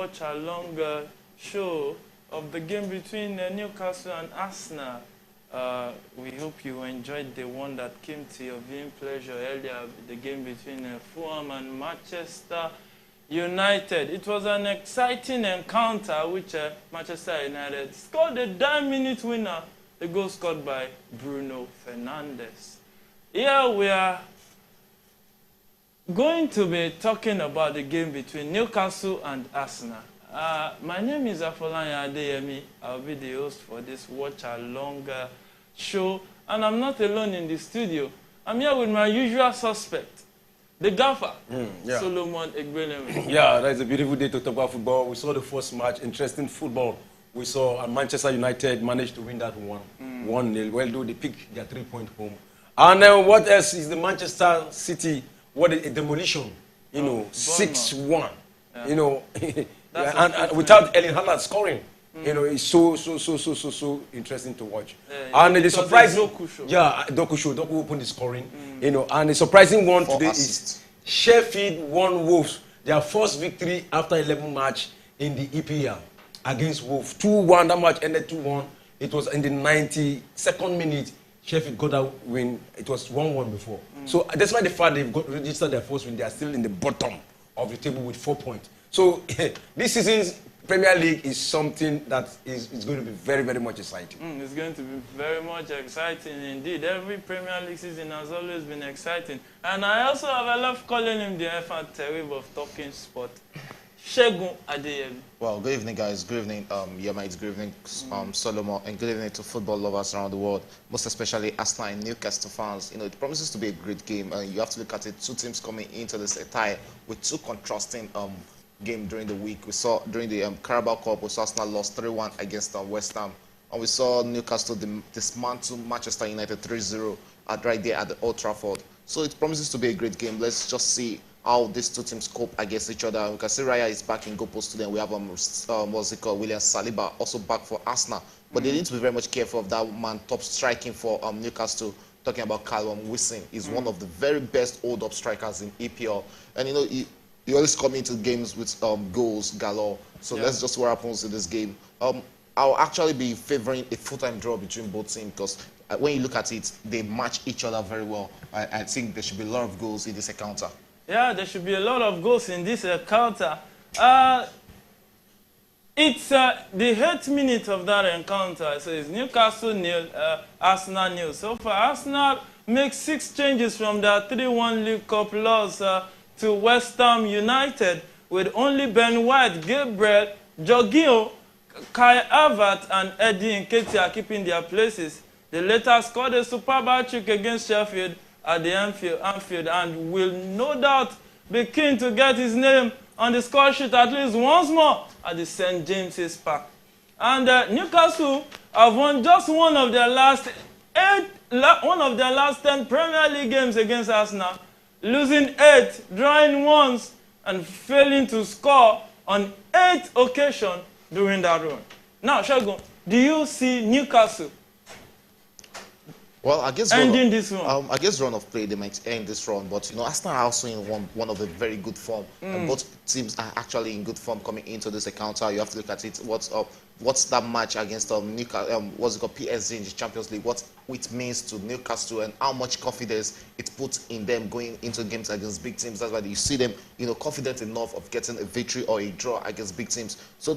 watch-along show of the game between Newcastle and Arsenal. We hope you enjoyed the one that came to your viewing pleasure earlier, the game between Fulham and Manchester United. It was an exciting encounter which Manchester United scored a 9-minute winner, the goal scored by Bruno Fernandes. Here we are going to be talking about the game between Newcastle and Arsenal. My name is Afolayan Adeyemi. I'll be the host for this watch-along show, and I'm not alone in the studio. I'm here with my usual suspect, the gaffer, Solomon Egbelemi. Yeah, that's a beautiful day to talk about football. We saw the first match, interesting football. We saw Manchester United managed to win that 1-0. Well, though they picked their 3-point home. And what else is the Manchester City? What a demolition, 6-1, and without Erling Haaland scoring, it's so interesting to watch. And the surprising, Doku opened the scoring, and the surprising one today is Sheffield won Wolves, their first victory after 11 match in the EPL against Wolves. 2-1, that match ended 2-1. It was in the 92nd minute. Sheffield got that win. It was 1-1 before. So despite the fact they've registered their first win, they are still in the bottom of the table with 4 points. So this season's Premier League is something that is going to be very, very much exciting. It's going to be very much exciting indeed. Every Premier League season has always been exciting. And I also have a love calling him the infant terrible of talking sport. Shegun Adeyemi. Well, good evening, guys. Good evening, Yemites. Good evening, Solomon, and good evening to football lovers around the world, most especially Arsenal and Newcastle fans. It promises to be a great game, and you have to look at it. Two teams coming into this attire with two contrasting games during the week. We saw during the Carabao Cup, we saw Arsenal lost 3-1 against West Ham, and we saw Newcastle dismantle Manchester United 3-0 right there at the Old Trafford. So it promises to be a great game. Let's just see how these two teams cope against each other. We can see Raya is back in goal post today, and we have William Saliba also back for Arsenal. But they need to be very much careful of that man top striking for Newcastle. Talking about Callum Wilson, he's one of the very best hold-up strikers in EPL. And he always come into games with goals galore. So let's just see what happens in this game. I'll actually be favoring a full-time draw between both teams because when you look at it, they match each other very well. I think there should be a lot of goals in this encounter. Yeah, there should be a lot of goals in this encounter. It's the 8th minute of that encounter. So it's Newcastle 0, Arsenal 0. So far, Arsenal makes 6 changes from their 3-1 League Cup loss to West Ham United, with only Ben White, Gabriel, Jorginho, Kai Havertz, and Eddie Nketiah keeping their places. They later scored a superb hat-trick against Sheffield at the Anfield, and will no doubt be keen to get his name on the score sheet at least once more at the St. James's Park. And Newcastle have won just one of their last 10 Premier League games against Arsenal, losing 8, drawing once, and failing to score on 8 occasions during that run. Now, Shogun, do you see Newcastle Well, I guess ending this one? I guess run of play, they might end this run, but Arsenal are also in one of the very good form. And both teams are actually in good form coming into this encounter. You have to look at it. What's that match against Newcastle? What's it called? PSG in the Champions League. What it means to Newcastle and how much confidence it puts in them going into games against big teams. That's why you see them, confident enough of getting a victory or a draw against big teams. So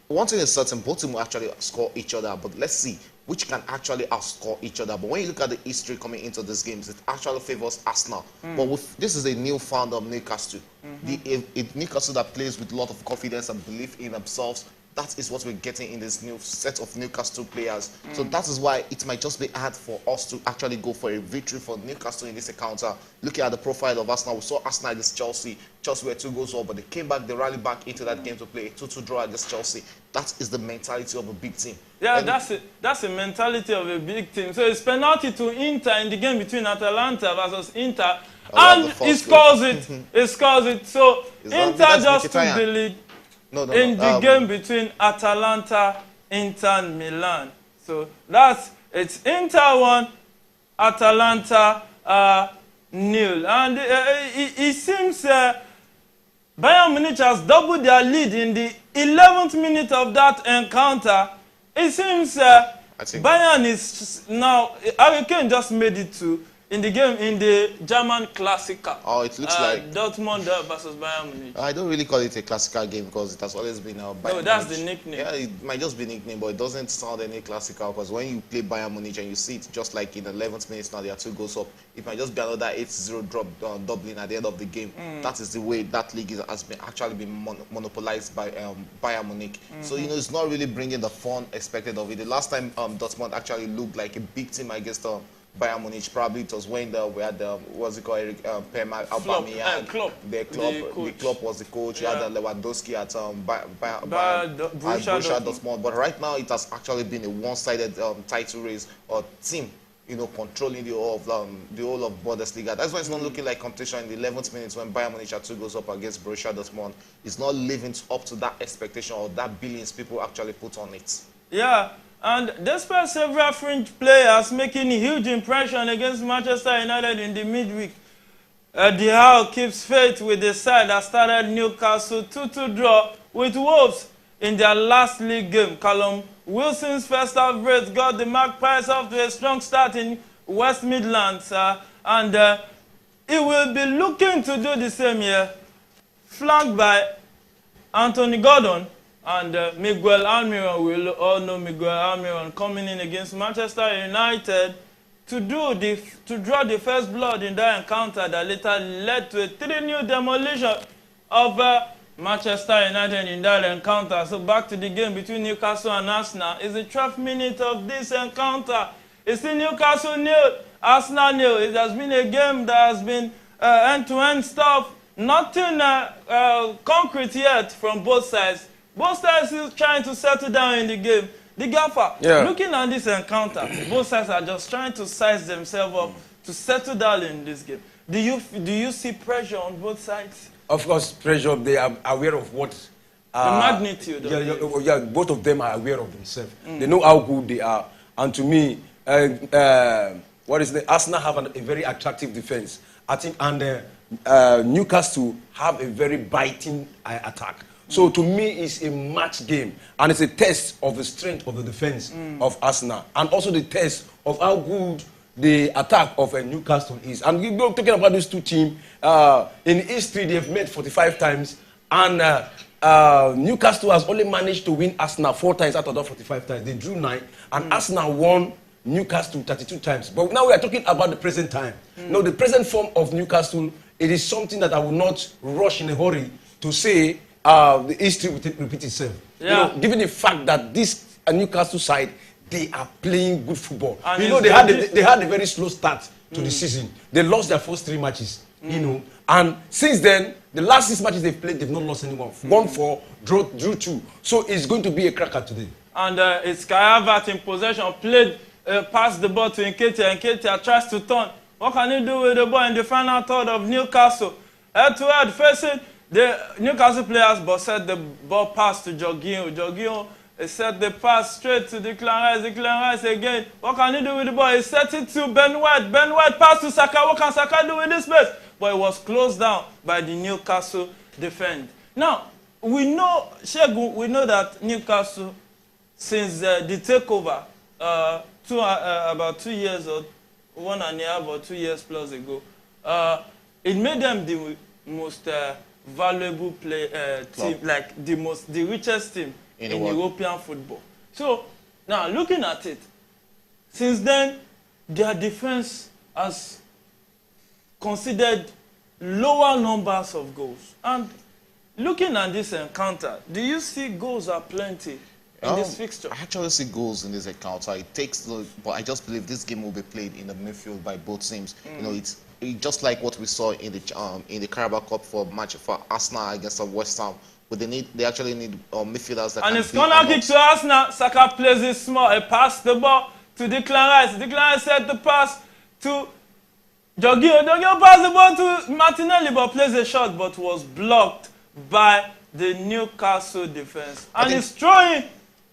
one thing is certain, both teams will actually score each other. But let's see which can actually outscore each other. But when you look at the history coming into these games, it actually favors Arsenal. But this is a new founder of Newcastle. A Newcastle that plays with a lot of confidence and belief in themselves. That is what we're getting in this new set of Newcastle players. So that is why it might just be hard for us to actually go for a victory for Newcastle in this encounter. Looking at the profile of Arsenal, we saw Arsenal against Chelsea. Chelsea were 2 goals up, but they came back, they rallied back into that game to play a 2-2 draw against Chelsea. That is the mentality of a big team. Yeah, that's a mentality of a big team. So it's penalty to Inter in the game between Atalanta versus Inter. And he scores it. He scores it. So Inter just took the lead. In the game between Atalanta, Inter, and Milan. So it's Inter 1, Atalanta 0. And it seems Bayern Munich has doubled their lead in the 11th minute of that encounter. It seems Bayern is now, Harry Kane just made it to in the game in the German Klassiker. Oh, it looks like Dortmund versus Bayern Munich. I don't really call it a classical game because it has always been Bayern No, that's Munich. the nickname. Yeah, it might just be nickname, but it doesn't sound any classical because when you play Bayern Munich and you see it just like in the 11th minute now, there are 2 goals up. It might just be another 8-0 drop doubling at the end of the game. That is the way that league has been monopolized by Bayern Munich. So it's not really bringing the fun expected of it. The last time Dortmund actually looked like a big team against Bayern Munich, probably it was when we had what's it called, Aubameyang, the club was the coach. You had Lewandowski at Borussia Dortmund. But right now, it has actually been a one-sided title race or team, controlling the whole of Bundesliga. That's why it's not looking like competition in the 11th minute when Bayern Munich had 2 goals up against Borussia Dortmund. It's not living up to that expectation or that billions people actually put on it. Yeah. And despite several fringe players making a huge impression against Manchester United in the midweek, the Howe keeps faith with the side that started Newcastle 2-2 draw with Wolves in their last league game. Callum Wilson's first half rate got the Magpies off to a strong start in West Midlands, and he will be looking to do the same here, flanked by Anthony Gordon. And Miguel Almiron, we all know Miguel Almiron coming in against Manchester United to draw the first blood in that encounter that later led to a 3-0 demolition of Manchester United in that encounter. So back to the game between Newcastle and Arsenal. It's the 12th minute of this encounter. It's still Newcastle 0, Arsenal 0. It has been a game that has been end-to-end stuff. Nothing concrete yet from both sides. Both sides are trying to settle down in the game. The gaffer, looking at this encounter, both sides are just trying to size themselves up to settle down in this game. Do you see pressure on both sides? Of course, pressure. They are aware of what the magnitude. Yeah, both of them are aware of themselves. They know how good they are. And to me, Arsenal have a very attractive defense. I think, and Newcastle have a very biting attack. So to me, it's a match game, and it's a test of the strength of the defense of Arsenal, and also the test of how good the attack of Newcastle is. And we're talking about these two teams. In history, they've met 45 times, and Newcastle has only managed to win Arsenal 4 times out of those 45 times. They drew 9, and Arsenal won Newcastle 32 times. But now we are talking about the present time. Now, the present form of Newcastle, it is something that I will not rush in a hurry to say. The history will repeat itself. Yeah. Given the fact that this Newcastle side, they are playing good football. And they had a very slow start to the season. They lost their first 3 matches. And since then, the last 6 matches they've played, they've not lost anyone. 1-4, drew 2. So it's going to be a cracker today. And it's Kai Havertz in possession, played, passed the ball to Nketiah. Nketiah tries to turn. What can he do with the ball in the final third of Newcastle? Head-to-head, facing the Newcastle players, but set the ball pass to Jorginho. Jorginho set the pass straight to Declan Rice. Declan Rice again. What can he do with the ball? He set it to Ben White. Ben White pass to Saka. What can Saka do with this space? But it was closed down by the Newcastle defense. Now, we know, Shegun, we know that Newcastle, since the takeover, about 2 years or 1.5 or 2 years plus ago, it made them the most valuable team, like the richest team in European football. So now looking at it, since then their defense has considered lower numbers of goals. And looking at this encounter, do you see goals are plenty in this fixture? I actually see goals in this encounter. It takes, but I just believe this game will be played in the midfield by both teams. It's just like what we saw in the Carabao Cup for Arsenal against West Ham. But they actually need midfielders that. And it's corner kick to Arsenal. Saka plays it small. He passed the ball to Declan Rice. Declan Rice set the pass to Jorginho. Jorginho passed the ball to Martinelli, but plays a shot, but was blocked by the Newcastle defense. And it's throwing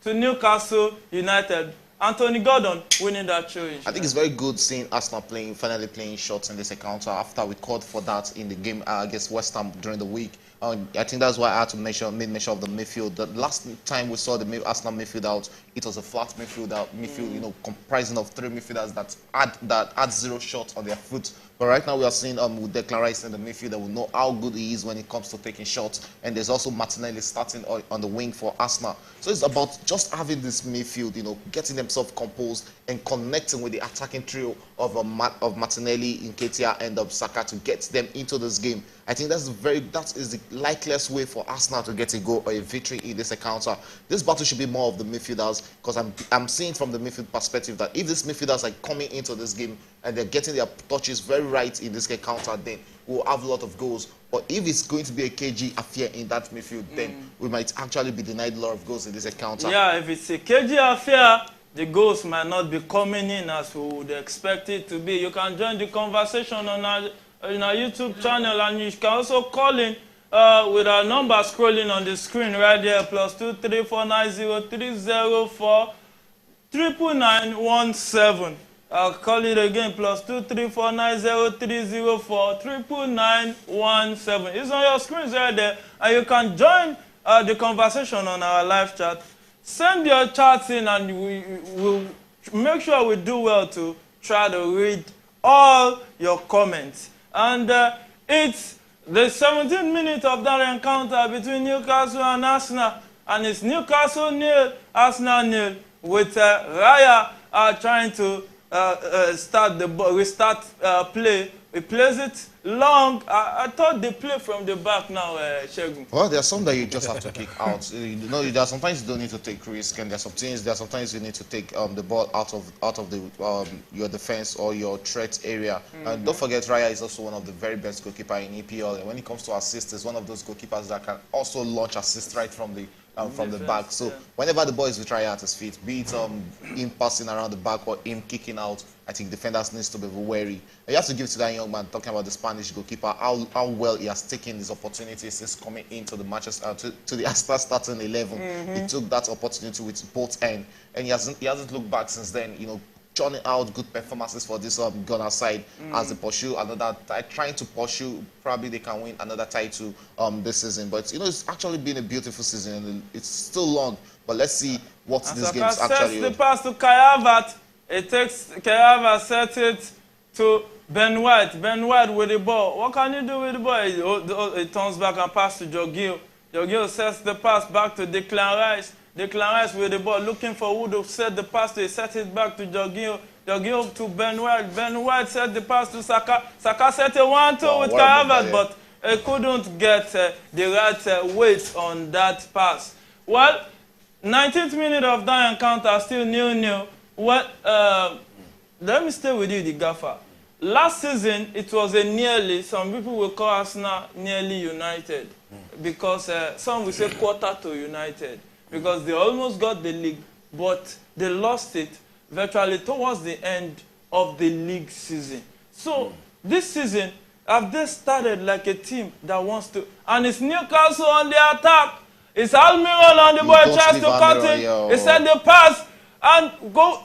to Newcastle United. Anthony Gordon winning that throw. I think it's very good seeing Arsenal finally playing shots in this encounter after we called for that in the game against West Ham during the week. I think that's why I had to made mention of the midfield. The last time we saw the Arsenal midfield out, it was a flat midfield, you know, comprising of 3 midfielders that had 0 shots on their foot. But right now we are seeing with Declan Rice in the midfield that we know how good he is when it comes to taking shots. And there's also Martinelli starting on the wing for Arsenal. So it's about just having this midfield, you know, getting themselves composed and connecting with the attacking trio of Martinelli, Nketiah, and Saka to get them into this game. I think that is the likeliest way for Arsenal to get a goal or a victory in this encounter. This battle should be more of the midfielders, because I'm seeing from the midfield perspective that if these midfielders are coming into this game and they're getting their touches very right in this encounter, then we'll have a lot of goals. But if it's going to be a KG affair in that midfield, then we might actually be denied a lot of goals in this encounter. Yeah, if it's a KG affair, the goals might not be coming in as we would expect it to be. You can join the conversation on our YouTube channel, and you can also call in with our number scrolling on the screen right there, +2 3 4 9 0 3 0 4 99917. I'll call it again, +2 3 4 9 0 3 0 4 99917. It's on your screens right there, and you can join the conversation on our live chat. Send your chats in, and we will make sure we do well to try to read all your comments. And it's the 17th minute of that encounter between Newcastle and Arsenal, and it's Newcastle 0, Arsenal 0, with Raya trying to restart play. He plays it long. I thought they play from the back now, Shegun. Well, there are some that you just have to kick out. You know, there are sometimes you don't need to take risk, and there are sometimes you need to take the ball out of your defense or your threat area. And don't forget, Raya is also one of the very best goalkeepers in EPL. And when it comes to assists, he's one of those goalkeepers that can also launch assists right from the back. So whenever the ball is with Raya at his feet, be it him passing around the back or him kicking out, I think defenders needs to be wary. And you have to give it to that young man talking about the Spanish goalkeeper, how well he has taken his opportunities since coming into the matches to the Arsenal starting 11. He took that opportunity with both ends, and he hasn't looked back since then. You know, churning out good performances for this Gunner side as they pursue another, trying to pursue. Probably they can win another title this season. But you know, it's actually been a beautiful season, and it's still long. But let's see what this game is actually. The pass to Kai Havertz. It takes Kai Havertz, sets it to Ben White. Ben White with the ball. What can you do with the ball? It turns back and passes to Jorginho. Jorginho sets the pass back to Declan Rice. Declan Rice with the ball, looking for who to set the pass to. He sets it back to Jorginho. Jorginho to Ben White. Ben White set the pass to Saka. Saka set a 1-2 with Kai Havertz, but he couldn't get the right weight on that pass. Well, 19th minute of that encounter, still 0-0. Well, let me stay with you, the gaffer. Last season, it was a nearly, some people will call Arsenal nearly United, because some will say quarter to United, because they almost got the league, but they lost it virtually towards the end of the league season. So this season, have they started like a team that wants to, and it's Newcastle on the attack. It's Almiron on the ball, tries to cut it. He said the pass. And go,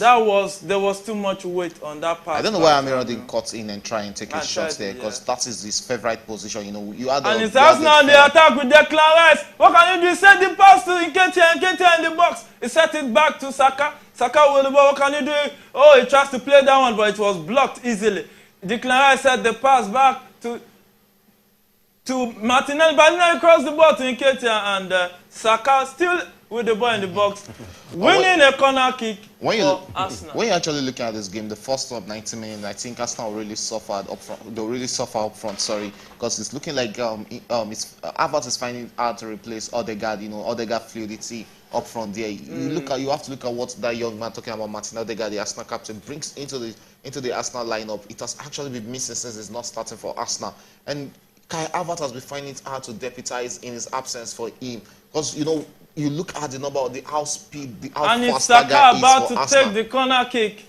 there was too much weight on that pass. I don't know why Almiron didn't cut in and try and take his shots there, because that is his favorite position. You know, you had and it's Arsenal on the attack with Declan Rice. What can you do? He sent the pass to Nketiah in the box. He set it back to Saka. Saka with the ball. What can you do? Oh, he tries to play that one, but it was blocked easily. Declan Rice set the pass back to Martinelli. Martinelli crossed the ball to Nketiah, and Saka still with the ball in the box, winning a corner kick for Arsenal. When you're actually looking at this game, the first 90 minutes, I think Arsenal really suffered up front. They really suffer up front, because it's looking like Havertz is finding it hard to replace Odegaard. You know, Odegaard fluidity up front there. You have to look at what that young man talking about, Martin Odegaard, the Arsenal captain, brings into the Arsenal lineup. It has actually been missing since he's not starting for Arsenal. And Kai Havertz has been finding it hard to deputize in his absence for him, because you know, you look at the number of the how fast that guy is for Arsenal. And it's Saka about to take the corner kick.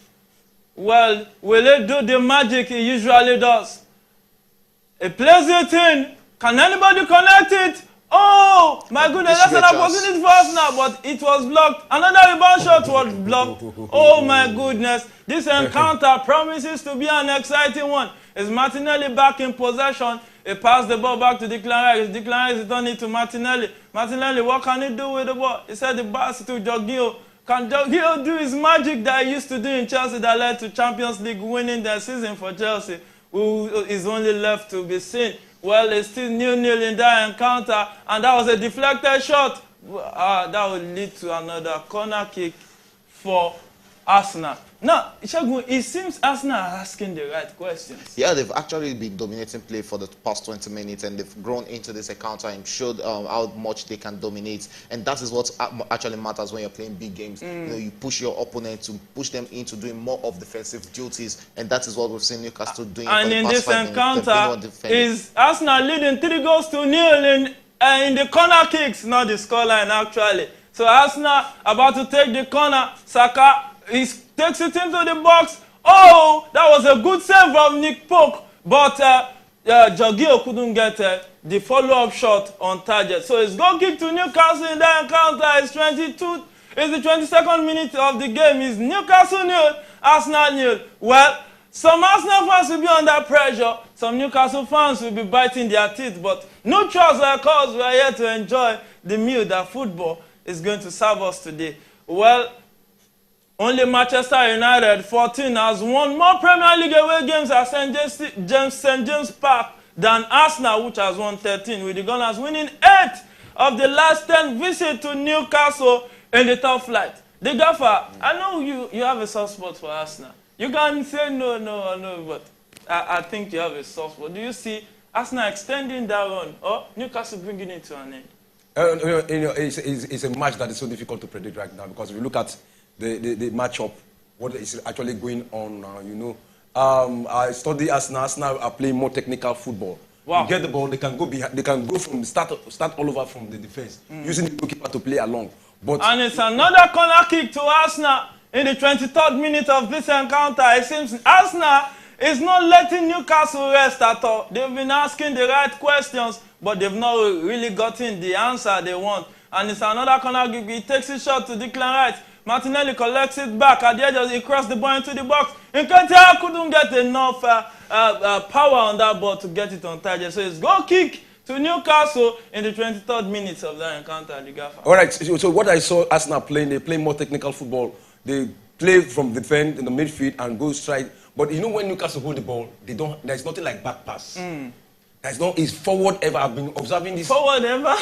Well, will he do the magic he usually does? He plays it in. Can anybody connect it? Oh, my goodness, that's an opportunity for Arsenal, but it was blocked. Another rebound shot was blocked. Oh, my goodness. This encounter promises to be an exciting one. Is Martinelli back in possession? He passed the ball back to Declan Rice. Declan Rice returned it to Martinelli. Martinelli, what can he do with the ball? He said the pass to Jorginho. Can Jorginho do his magic that he used to do in Chelsea that led to Champions League winning the season for Chelsea? Who is only left to be seen. Well, it's still 0-0 in that encounter, and that was a deflected shot. That will lead to another corner kick for Arsenal. Now, Shagun, it seems Arsenal are asking the right questions. Yeah, they've actually been dominating play for the past 20 minutes, and they've grown into this encounter and showed how much they can dominate. And that is what actually matters when you're playing big games. You know, you push your opponent to push them into doing more of defensive duties, and that is what we've seen Newcastle doing. And in this encounter, is Arsenal leading 3-0 in the corner kicks, not the scoreline actually. So Arsenal about to take the corner. Saka takes it into the box. Oh, that was a good save from Nick Pope, but Jorginho couldn't get the follow-up shot on target. So it's goal kick to Newcastle in that encounter. It's 22. It's the 22nd minute of the game. It's Newcastle 0, Arsenal 0. Well, some Arsenal fans will be under pressure. Some Newcastle fans will be biting their teeth. But no choice, because we are here to enjoy the meal that football is going to serve us today. Well, only Manchester United 14 has won more Premier League away games at St. James Park than Arsenal, which has won 13, with the Gunners winning 8 of the last 10 visits to Newcastle in the top flight. The Gaffer, I know you have a soft spot for Arsenal. You can say no, but I think you have a soft spot. Do you see Arsenal extending that run or Newcastle bringing it to an end? It's a match that is so difficult to predict right now, because if you look at the matchup, what is actually going on now, I study Arsenal. Arsenal are playing more technical football. Wow. You get the ball, they can go behind, they can go from start all over from the defense, using the goalkeeper to play along. And it's another corner kick to Arsenal in the 23rd minute of this encounter. It seems Arsenal is not letting Newcastle rest at all. They've been asking the right questions, but they've not really gotten the answer they want. And it's another corner kick. He takes his shot to Declan Rice. Martinelli collects it back at the edge. He crossed the ball into the box. Nketiah couldn't get enough power on that ball to get it on target. So it's goal kick to Newcastle in the 23rd minute of that encounter at the Gaffer. All right, so what I saw Arsenal playing, they play more technical football. They play from defense in the midfield and go straight. But when Newcastle hold the ball, there's nothing like back pass. There's no, it's forward ever. I've been observing this. Forward ever?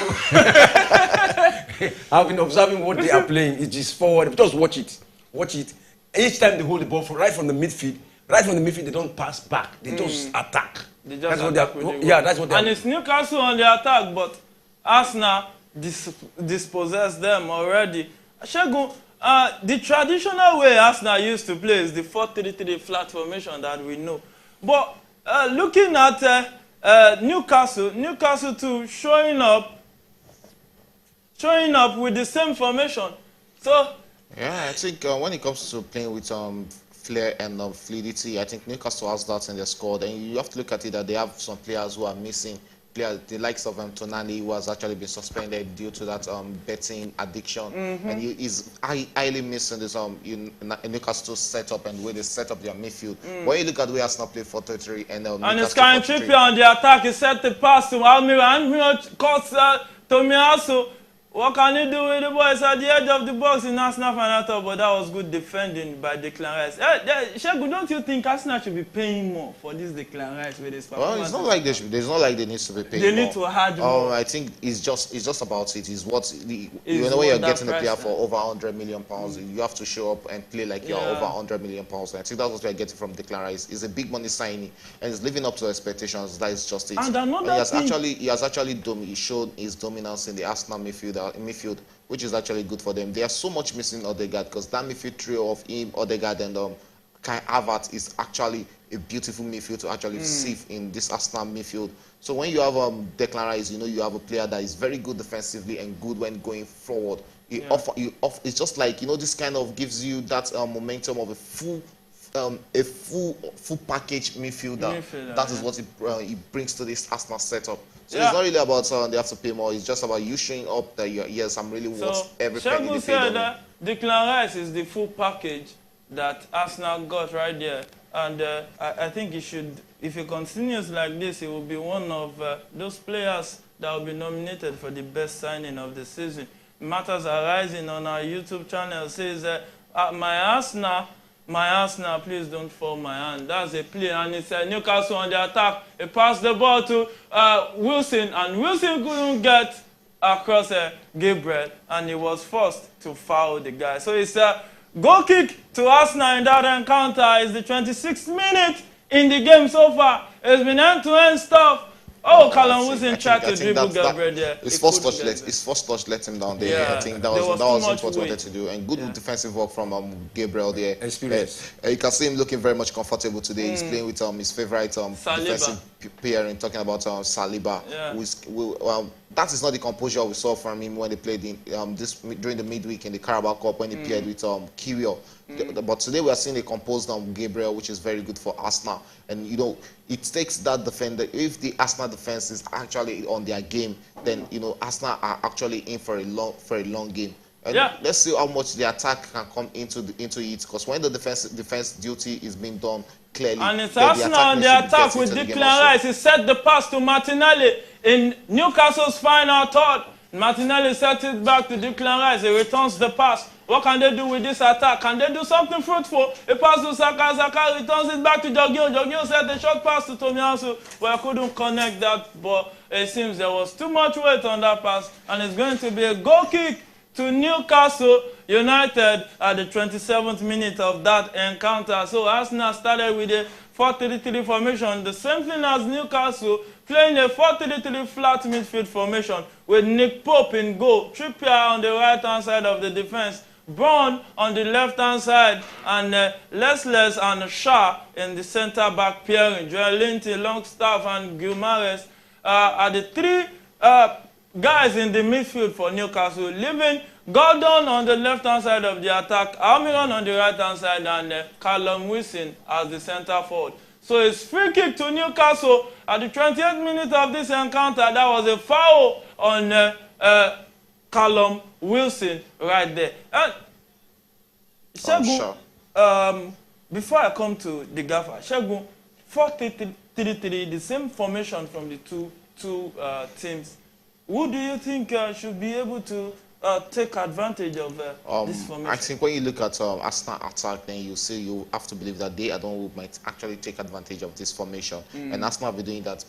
I've been observing what they are playing. It's just forward. Just watch it. Watch it. Each time they hold the ball right from the midfield, they don't pass back. They just attack. They just attack with the ball. Yeah, that's what they are. And it's Newcastle on the attack, but Arsenal dispossessed them already. Shagun, the traditional way Arsenal used to play is the 4-3-3 flat formation that we know. But looking at Newcastle too showing up with the same formation. So yeah, I think when it comes to playing with flair and fluidity, I think Newcastle has that in their squad, and you have to look at it that they have some players who are missing. The likes of Tonali, who has actually been suspended due to that betting addiction, and he is highly missing this Newcastle setup and the way they set up their midfield. When you look at the way Arsenal play 4-3-3 and it's kind of trippy on the attack. He set the pass to Almira, and Almira cuts Tomiyasu. What can he do with the ball? It's at the edge of the box in Arsenal final top, but that was good defending by Declan Rice. Shagun, don't you think Arsenal should be paying more for this Declan Rice with his performance? Well, it's not like they should. It's not like they need to be paying more. They need to add more. I think it's just about it. It's what when you're getting a player for over £100 million, you have to show up and play like you're over £100 million. And I think that's what we're getting from Declan Rice. It's a big money signing, and it's living up to expectations. That is just it. And another he has actually shown his dominance in the Arsenal midfield, which is actually good for them. They are so much missing Odegaard, because that midfield trio of him, Odegaard, and Kai Havertz is actually a beautiful midfield to actually see in this Arsenal midfield. So when you have Declan Rice, you have a player that is very good defensively and good when going forward. It's just like, this kind of gives you that momentum of a full package midfielder. That is what he brings to this Arsenal setup. So it's not really about they have to pay more. It's just about you showing up that yes, I'm really worth every penny they paid on me. Declan Rice is the full package that Arsenal got right there, and I think he should if he continues like this, he will be one of those players that will be nominated for the best signing of the season. Matters are rising on our YouTube channel. Says, my Arsenal, please don't fall my hand. That's a play, and it's Newcastle on the attack. He passed the ball to Wilson, and Wilson couldn't get across Gabriel, and he was forced to foul the guy. So it's a goal kick to Arsenal in that encounter. It's the 26th minute in the game so far. It's been end-to-end stuff. Oh, Callum Wilson tried to dribble Gabriel there. His first touch let him down there. Yeah, I think that wasn't what he wanted to do. And good defensive work from Gabriel there. Experience. You can see him looking very much comfortable today. He's playing with his favorite defensive pairing, talking about Saliba. Yeah. That is not the composure we saw from him when they played in during the midweek in the Carabao Cup when he paired with Kiwior. But today we are seeing a composed Gabriel, which is very good for Arsenal. And you know, it takes that defender. If the Arsenal defense is actually on their game, then you know Arsenal are actually in for a long game. And let's see how much the attack can come into it. Because when the defense duty is being done clearly, and it's Arsenal on the attack with Declan Rice. He set the pass to Martinelli in Newcastle's final third. Martinelli set it back to Declan Rice. He returns the pass. What can they do with this attack? Can they do something fruitful? A pass to Saka. Saka returns it back to Jorginho. Jorginho set the short pass to Tomiyasu, but I couldn't connect that ball. It seems there was too much weight on that pass, and it's going to be a goal kick to Newcastle United at the 27th minute of that encounter. So Arsenal started with a 4-3-3 formation, the same thing as Newcastle, playing a 4-3-3 flat midfield formation with Nick Pope in goal, Trippier on the right-hand side of the defense, Brown on the left-hand side, and Lesles and Shaw in the centre-back pairing. Joel Linton, Longstaff, and Guimaraes are the three guys in the midfield for Newcastle, leaving Gordon on the left-hand side of the attack, Almiron on the right-hand side, and Callum Wilson as the centre forward. So it's free kick to Newcastle at the 20th minute of this encounter. That was a foul on Callum Wilson right there. And Shegun, before I come to the gaffer, Shegun, 4-3-3, the same formation from the two teams. Who do you think should be able to take advantage of this formation? I think when you look at Arsenal attack, then you see you have to believe that they are the one who might actually take advantage of this formation. And Arsenal have been doing that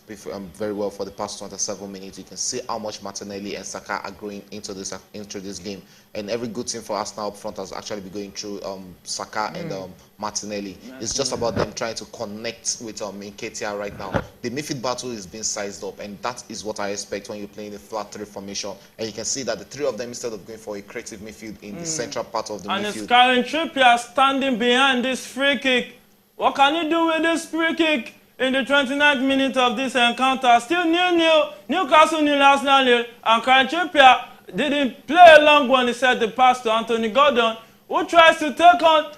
very well for the past 27 minutes. You can see how much Martinelli and Saka are growing into this game. And every good team for Arsenal up front has actually been going through Saka and Martinelli. It's just about them trying to connect with Nketiah right now. The midfield battle is being sized up, and that is what I expect when you're playing a flat 3 formation. And you can see that the three of them, instead of going for a creative midfield in the central part of the midfield. And it's Karen Trippier standing behind this free kick. What can he do with this free kick in the 29th minute of this encounter? Still 0-0, Newcastle 0, Arsenal 0, and Karen Trippier didn't play a long one. He set the pass to Anthony Gordon, who tries to take on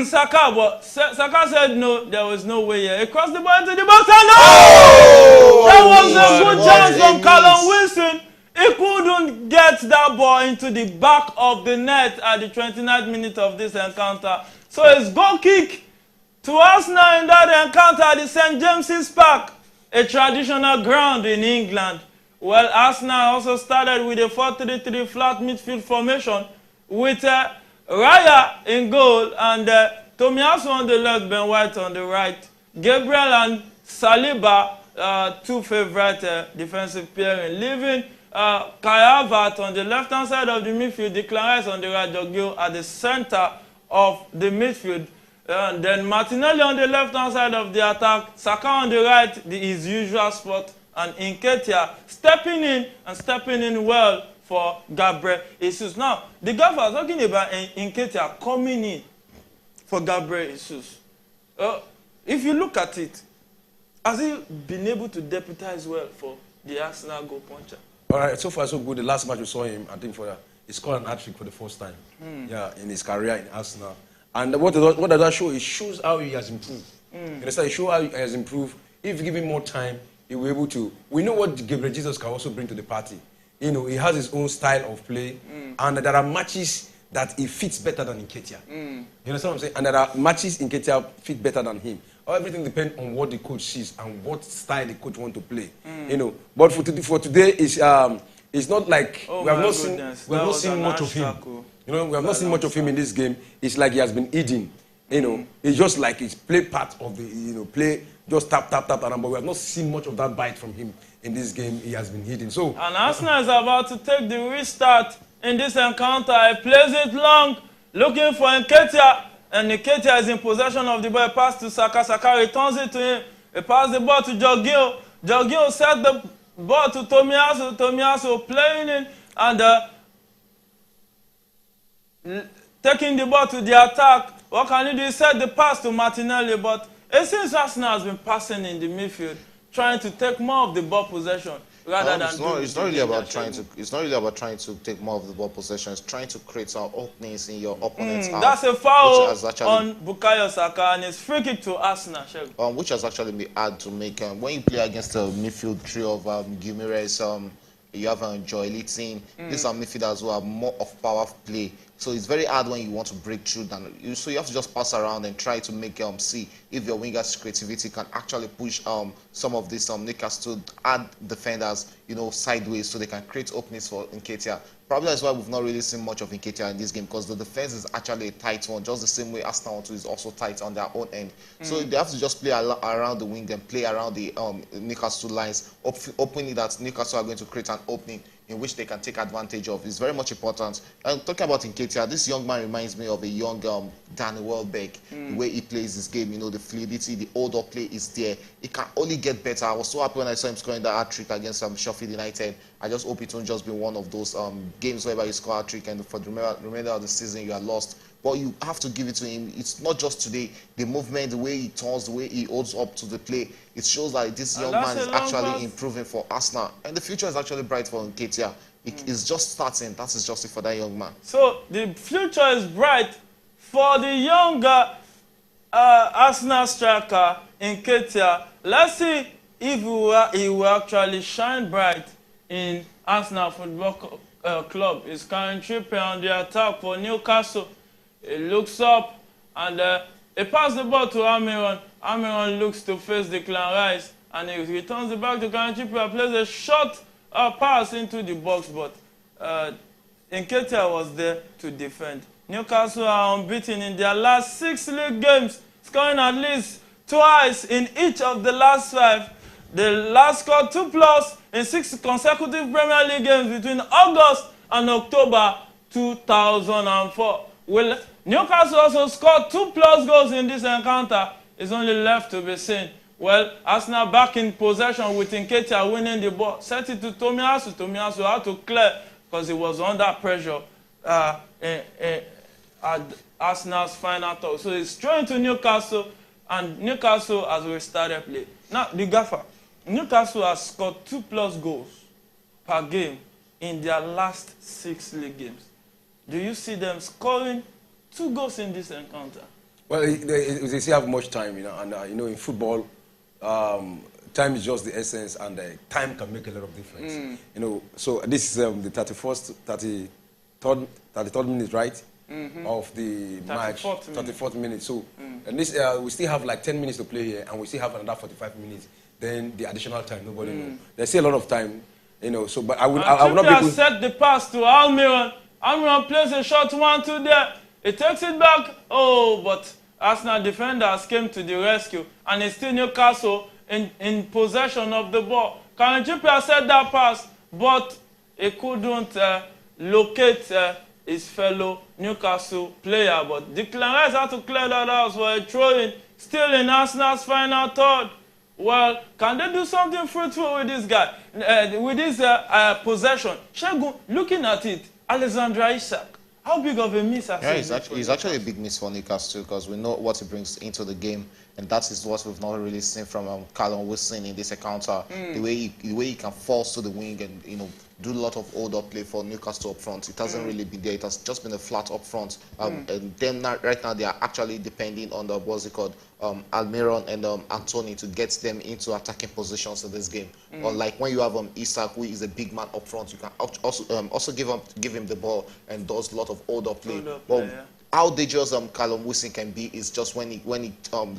Saka, but Saka said no, there was no way here. He crossed the ball into the box, and that was a good chance from Callum Wilson. He couldn't get that ball into the back of the net at the 29th minute of this encounter. So it's goal kick to Arsenal in that encounter at the St. James's Park, a traditional ground in England. Well, Arsenal also started with a 4-3-3 flat midfield formation with Raya in goal and Tomiyasu on the left, Ben White on the right. Gabriel and Saliba, two favorite defensive pairing, leaving Kai Havertz on the left-hand side of the midfield, Declan Rice on the right, Jorginho at the center of the midfield. Then Martinelli on the left-hand side of the attack, Saka on the right, his usual spot, and Nketiah stepping in well for Gabriel Jesus. Now, the guy was talking about Nketiah coming in for Gabriel Jesus. If you look at it, has he been able to deputize well for the Arsenal goal puncher? All right, so far so good. The last match we saw him, I think he scored an hat-trick for the first time in his career in Arsenal. And what does that show? It shows how he has improved. You understand? It shows how he has improved. If you give him more time, he will be able to. We know what Gabriel Jesus can also bring to the party. You know, he has his own style of play, and there are matches that he fits better than Nketiah. You understand what I'm saying? And there are matches Nketiah fit better than him. everything depends on what the coach sees and what style the coach want to play. You know, but for today, it's not like we have not seen much of him. You know, we have not seen much of him in this game. It's like he has been eating. You know, it's just like he's play part of the play, just tap, but we have not seen much of that bite from him in this game. He has been hitting. So and Arsenal is about to take the restart in this encounter. He plays it long, looking for Nketiah, and Nketiah is in possession of the ball. Pass to Saka. Saka returns it to him. He passes the ball to Jorginho. Jorginho set the ball to Tomiyasu. Tomiyasu playing it and taking the ball to the attack. What can he do? He set the pass to Martinelli, but it seems Arsenal has been passing in the midfield, trying to take more of the ball possession rather than. It's not really about trying to take more of the ball possession. It's trying to create some openings in your opponent's half. That's a foul on Bukayo Saka, and it's free kick to Arsenal. Which has actually been hard to make. When you play against the midfield trio of Guimaraes, you have Joelinton. These are midfielders who have more of power play. So it's very hard when you want to break through. So you have to just pass around and try to make see if your wingers' creativity can actually push some of this Newcastle to add defenders, sideways so they can create openings for Nketiah. Probably that's why we've not really seen much of Nketiah in this game, because the defense is actually a tight one, just the same way Arsenal is also tight on their own end. So they have to just play around the wing and play around the Newcastle lines, opening that Newcastle are going to create an opening in which they can take advantage of. It's very much important. And talking about Nketiah, this young man reminds me of a young Danny Welbeck. The way he plays this game, the fluidity, the hold-up play is there. It can only get better. I was so happy when I saw him scoring that hat-trick against Sheffield United. I just hope it won't just be one of those games where you score a hat-trick and for the remainder of the season you are lost. But you have to give it to him. It's not just today. The movement, the way he turns, the way he holds up to the play, it shows that this young man is actually improving for Arsenal. And the future is actually bright for Nketiah. It's just starting. That is just it for that young man. So the future is bright for the younger Arsenal striker Nketiah. Let's see if he will actually shine bright in Arsenal Football Club. He's carrying Trippier on the attack for Newcastle. He looks up and he passes the ball to Almiron. Almiron looks to face Declan Rice and he returns it back to Karen Trippier, plays a short pass into the box, but Nketiah was there to defend. Newcastle are unbeaten in their last 6 league games, scoring at least twice in each of the last 5. They last scored 2+ in 6 consecutive Premier League games between August and October 2004. Well, Newcastle also scored 2+ goals in this encounter. It's only left to be seen. Well, Arsenal back in possession with Nketiah winning the ball. Set it to Tomiyasu. Tomiyasu had to clear because he was under pressure at Arsenal's final thought. So it's thrown to Newcastle, and Newcastle has restarted play. Now, the gaffer. Newcastle has scored 2+ goals per game in their last 6 league games. Do you see them scoring 2 goals in this encounter? Well, they still have much time, and in football, time is just the essence, and time can make a lot of difference. So this is the 33rd minute, right? Of the match, 34th minute. So and this we still have like 10 minutes to play here, and we still have another 45 minutes. Then the additional time, nobody knows. There's still a lot of time, So, but I would not be. Set the pass to Almiron. Almiron plays a short 1-2 there. He takes it back. Oh, but Arsenal defenders came to the rescue, and it's still Newcastle in possession of the ball. Karen Trippier set that pass, but he couldn't locate his fellow Newcastle player. But Declan Rice had to clear that out for a throw-in. Still in Arsenal's final third. Well, can they do something fruitful with this guy, with this possession? Shagun, looking at it, Alexander Isak, how big of a miss? He's actually a big miss for Newcastle, because we know what he brings into the game, and that is what we've not really seen from Callum Wilson in this encounter. The way he can force to the wing and do a lot of hold-up play for Newcastle up front. It hasn't really been there. It has just been a flat up front. And then right now they are actually depending on the Almiron and Anthony to get them into attacking positions in this game. Or like when you have Isak, who is a big man up front, you can also give him the ball and does a lot of hold-up play. how dangerous Callum Wilson can be is just when he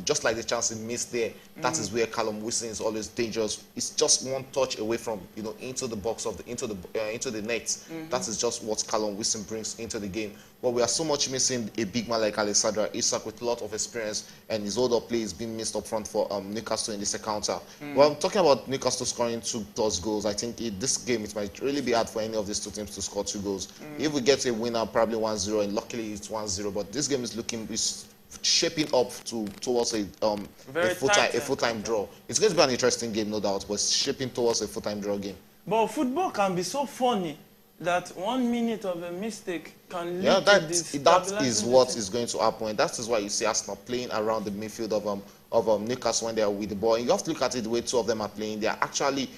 just like the chance he missed there. That is where Callum Wilson is always dangerous. It's just one touch away from into the box of into the net. That is just what Callum Wilson brings into the game. But we are so much missing a big man like Alexander Isak with a lot of experience, and his older play is being missed up front for Newcastle in this encounter. Well, I'm talking about Newcastle scoring 2+ goals. I think this game it might really be hard for any of these two teams to score 2 goals. If we get a winner, probably 1-0, and luckily it's 1-0. But this game is shaping up towards a full-time draw. It's going to be an interesting game, no doubt, but it's shaping towards a full-time draw game. But football can be so funny that 1 minute of a mistake can lead to this. That is what is going to happen. That is why you see Arsenal playing around the midfield of Newcastle when they are with the ball. And you have to look at it the way 2 of them are playing. They are actually,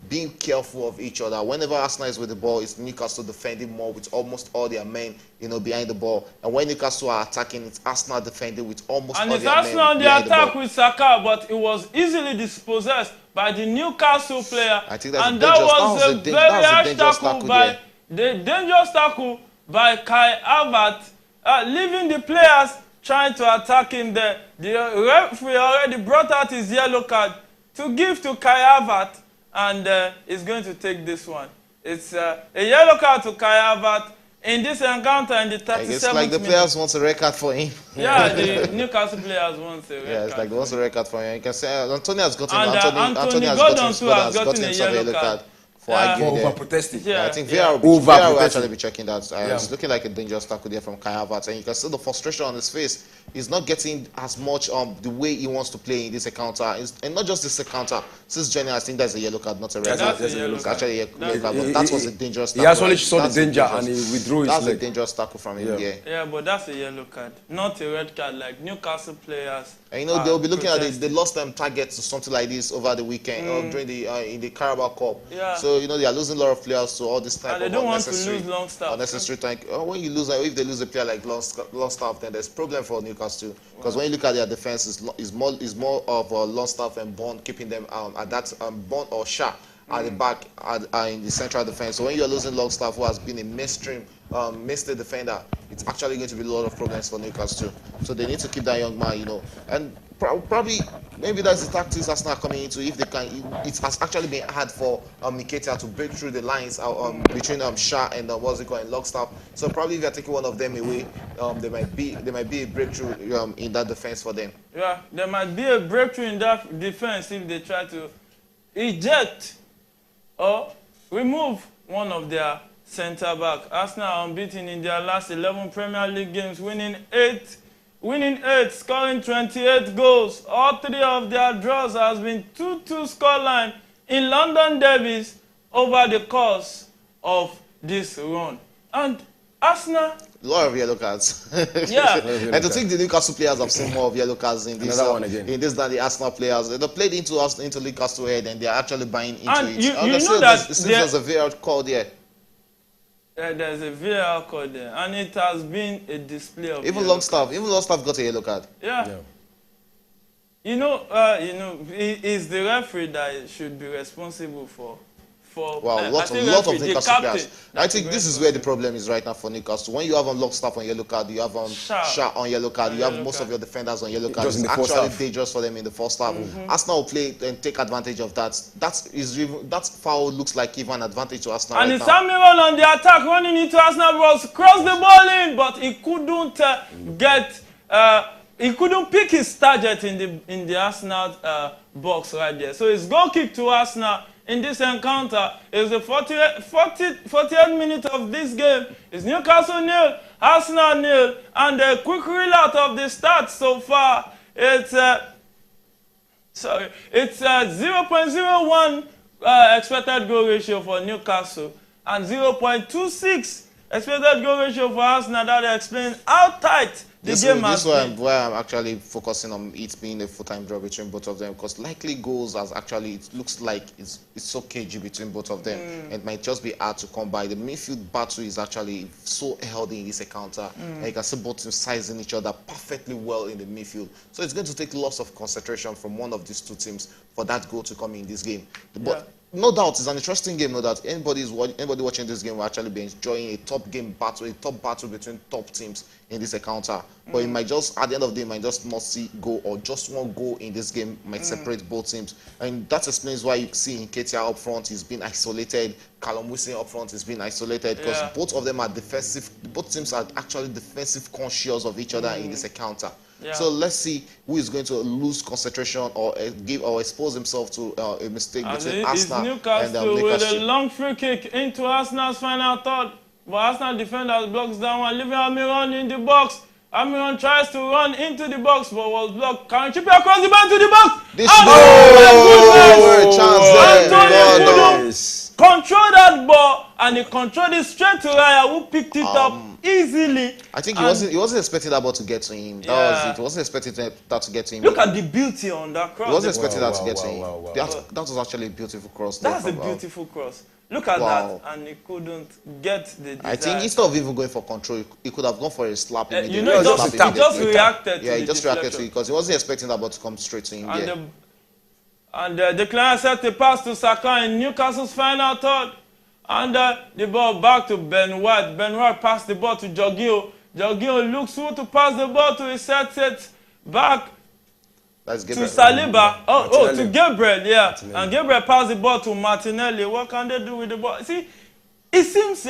being careful of each other. Whenever Arsenal is with the ball, it's Newcastle defending more with almost all their men, behind the ball. And when Newcastle are attacking, it's Arsenal defending with almost all their men. And it's Arsenal on the attack with Saka, but it was easily dispossessed by the Newcastle player. I think that's and that was a very harsh tackle by the dangerous tackle by Kai Havertz, leaving the players trying to attack him there. The referee already brought out his yellow card to give to Kai Havertz. And he's going to take this one. It's a yellow card to Kai Havertz in this encounter in the 37th It's like the players want a red card for him. Yeah, the Newcastle players want a red card. Yeah, it's like they want a red card for him. You can say Antonio has gotten Anthony has gotten a yellow card. For over-protesting. Yeah, I think VR will actually be checking that. It's looking like a dangerous tackle there from Kai Havertz, and you can see the frustration on his face. He's not getting as much the way he wants to play in this encounter. And not just this encounter. Since Jenny, I think that's a yellow card, not a red card. It's actually a yellow card, but that was a dangerous tackle. He actually saw the danger and he withdrew his leg. That's a dangerous tackle from him, Yeah, but that's a yellow card, not a red card like Newcastle players. And they'll be looking at they lost them targets or something like this over the weekend or during in the Carabao Cup. Yeah. So they are losing a lot of players to all this type of unnecessary. They don't want to lose long unnecessary time. When you lose, if they lose a player like Longstaff, then there's problem for Newcastle. Because when you look at their defense, is more of Longstaff and Bond keeping them at that Bond or Shah at the back in the central defense. So when you're losing Longstaff, who has been a mainstay defender, it's actually going to be a lot of problems for Newcastle. So they need to keep that young man, and probably maybe that's the tactics Arsenal coming into. If they can, it has actually been hard for Nketiah to break through the lines between Shah and Longstaff. So probably if they're taking one of them away, there might be a breakthrough in that defense for them. Yeah, there might be a breakthrough in that defense if they try to eject or remove one of their centre-back. Arsenal are unbeaten in their last 11 Premier League games, winning 8, scoring 28 goals. All 3 of their draws has been 2-2 scoreline in London derbies over the course of this run. And Arsenal... A lot of yellow cards. Yeah. And to think the Newcastle players have seen more of yellow cards in this than the Arsenal players. They played into Newcastle head and they are actually buying into and it. You know that it seems there's a VAR call there. There's a VAR call there, and it has been a display of even Longstaff got a yellow card. Yeah. It's the referee that should be responsible for. Wow, lot of Newcastle players. I think this is where the problem is right now for Newcastle. When you have Longstaff on yellow card, you have Shah on yellow card, you have most of your defenders on yellow card. It's actually dangerous for them in the first half. Arsenal will play and take advantage of that. That foul looks like even an advantage to Arsenal. And it's Samuel on the attack running into Arsenal was cross the ball in, but he couldn't he couldn't pick his target in the Arsenal box right there. So it's goal kick to Arsenal. In this encounter, is the 48th minute of this game. It's Newcastle 0, Arsenal 0, and a quick reel out of the stats so far. It's 0.01 expected goal ratio for Newcastle and 0.26 expected goal ratio for Arsenal. That explains how tight the game has been. This is why I'm actually focusing on it being a full-time draw between both of them, because likely goals it looks like it's so cagey between both of them. It might just be hard to come by. The midfield battle is actually so healthy in this encounter. And you can see both teams sizing each other perfectly well in the midfield. So it's going to take lots of concentration from one of these two teams for that goal to come in this game. But no doubt, it's an interesting game. No doubt, anybody watching this game will actually be enjoying a top battle between top teams in this encounter. But it might just, at the end of the day, it might just not see goal, or just one goal in this game might separate both teams, and that explains why you see Nketiah up front, he's been isolated. Callum Wilson up front has been isolated because both of them are defensive. Both teams are actually defensive conscious of each other in this encounter. Yeah. So let's see who is going to lose concentration or expose himself to a mistake between Arsenal and Newcastle. With a long free kick into Arsenal's final third, but Arsenal defender blocks that one, leaving Almiron in the box. Almiron tries to run into the box, but was blocked. Can chip across the back to the box? This a chance there. Control that ball, and he controlled it straight to Raya, who picked it up easily. I think he wasn't expecting that ball to get to him. That was it. He wasn't expecting that to get to him. Look at the beauty on that cross. He wasn't expecting that to get to him. That was actually a beautiful cross. That's a beautiful cross. Look at that, and he couldn't get the desire. I think instead of even going for control, he could have gone for a slap immediately. You know, he just reacted to it. Yeah, he just reacted to it because he wasn't expecting that ball to come straight to him. And the client set the pass to Saka in Newcastle's final third. And the ball back to Ben White. Ben White passed the ball to Jorginho. Jorginho looks who to pass the ball to. He sets it back to Saliba. To Gabriel, yeah. Martinelli. And Gabriel passed the ball to Martinelli. What can they do with the ball? See, it seems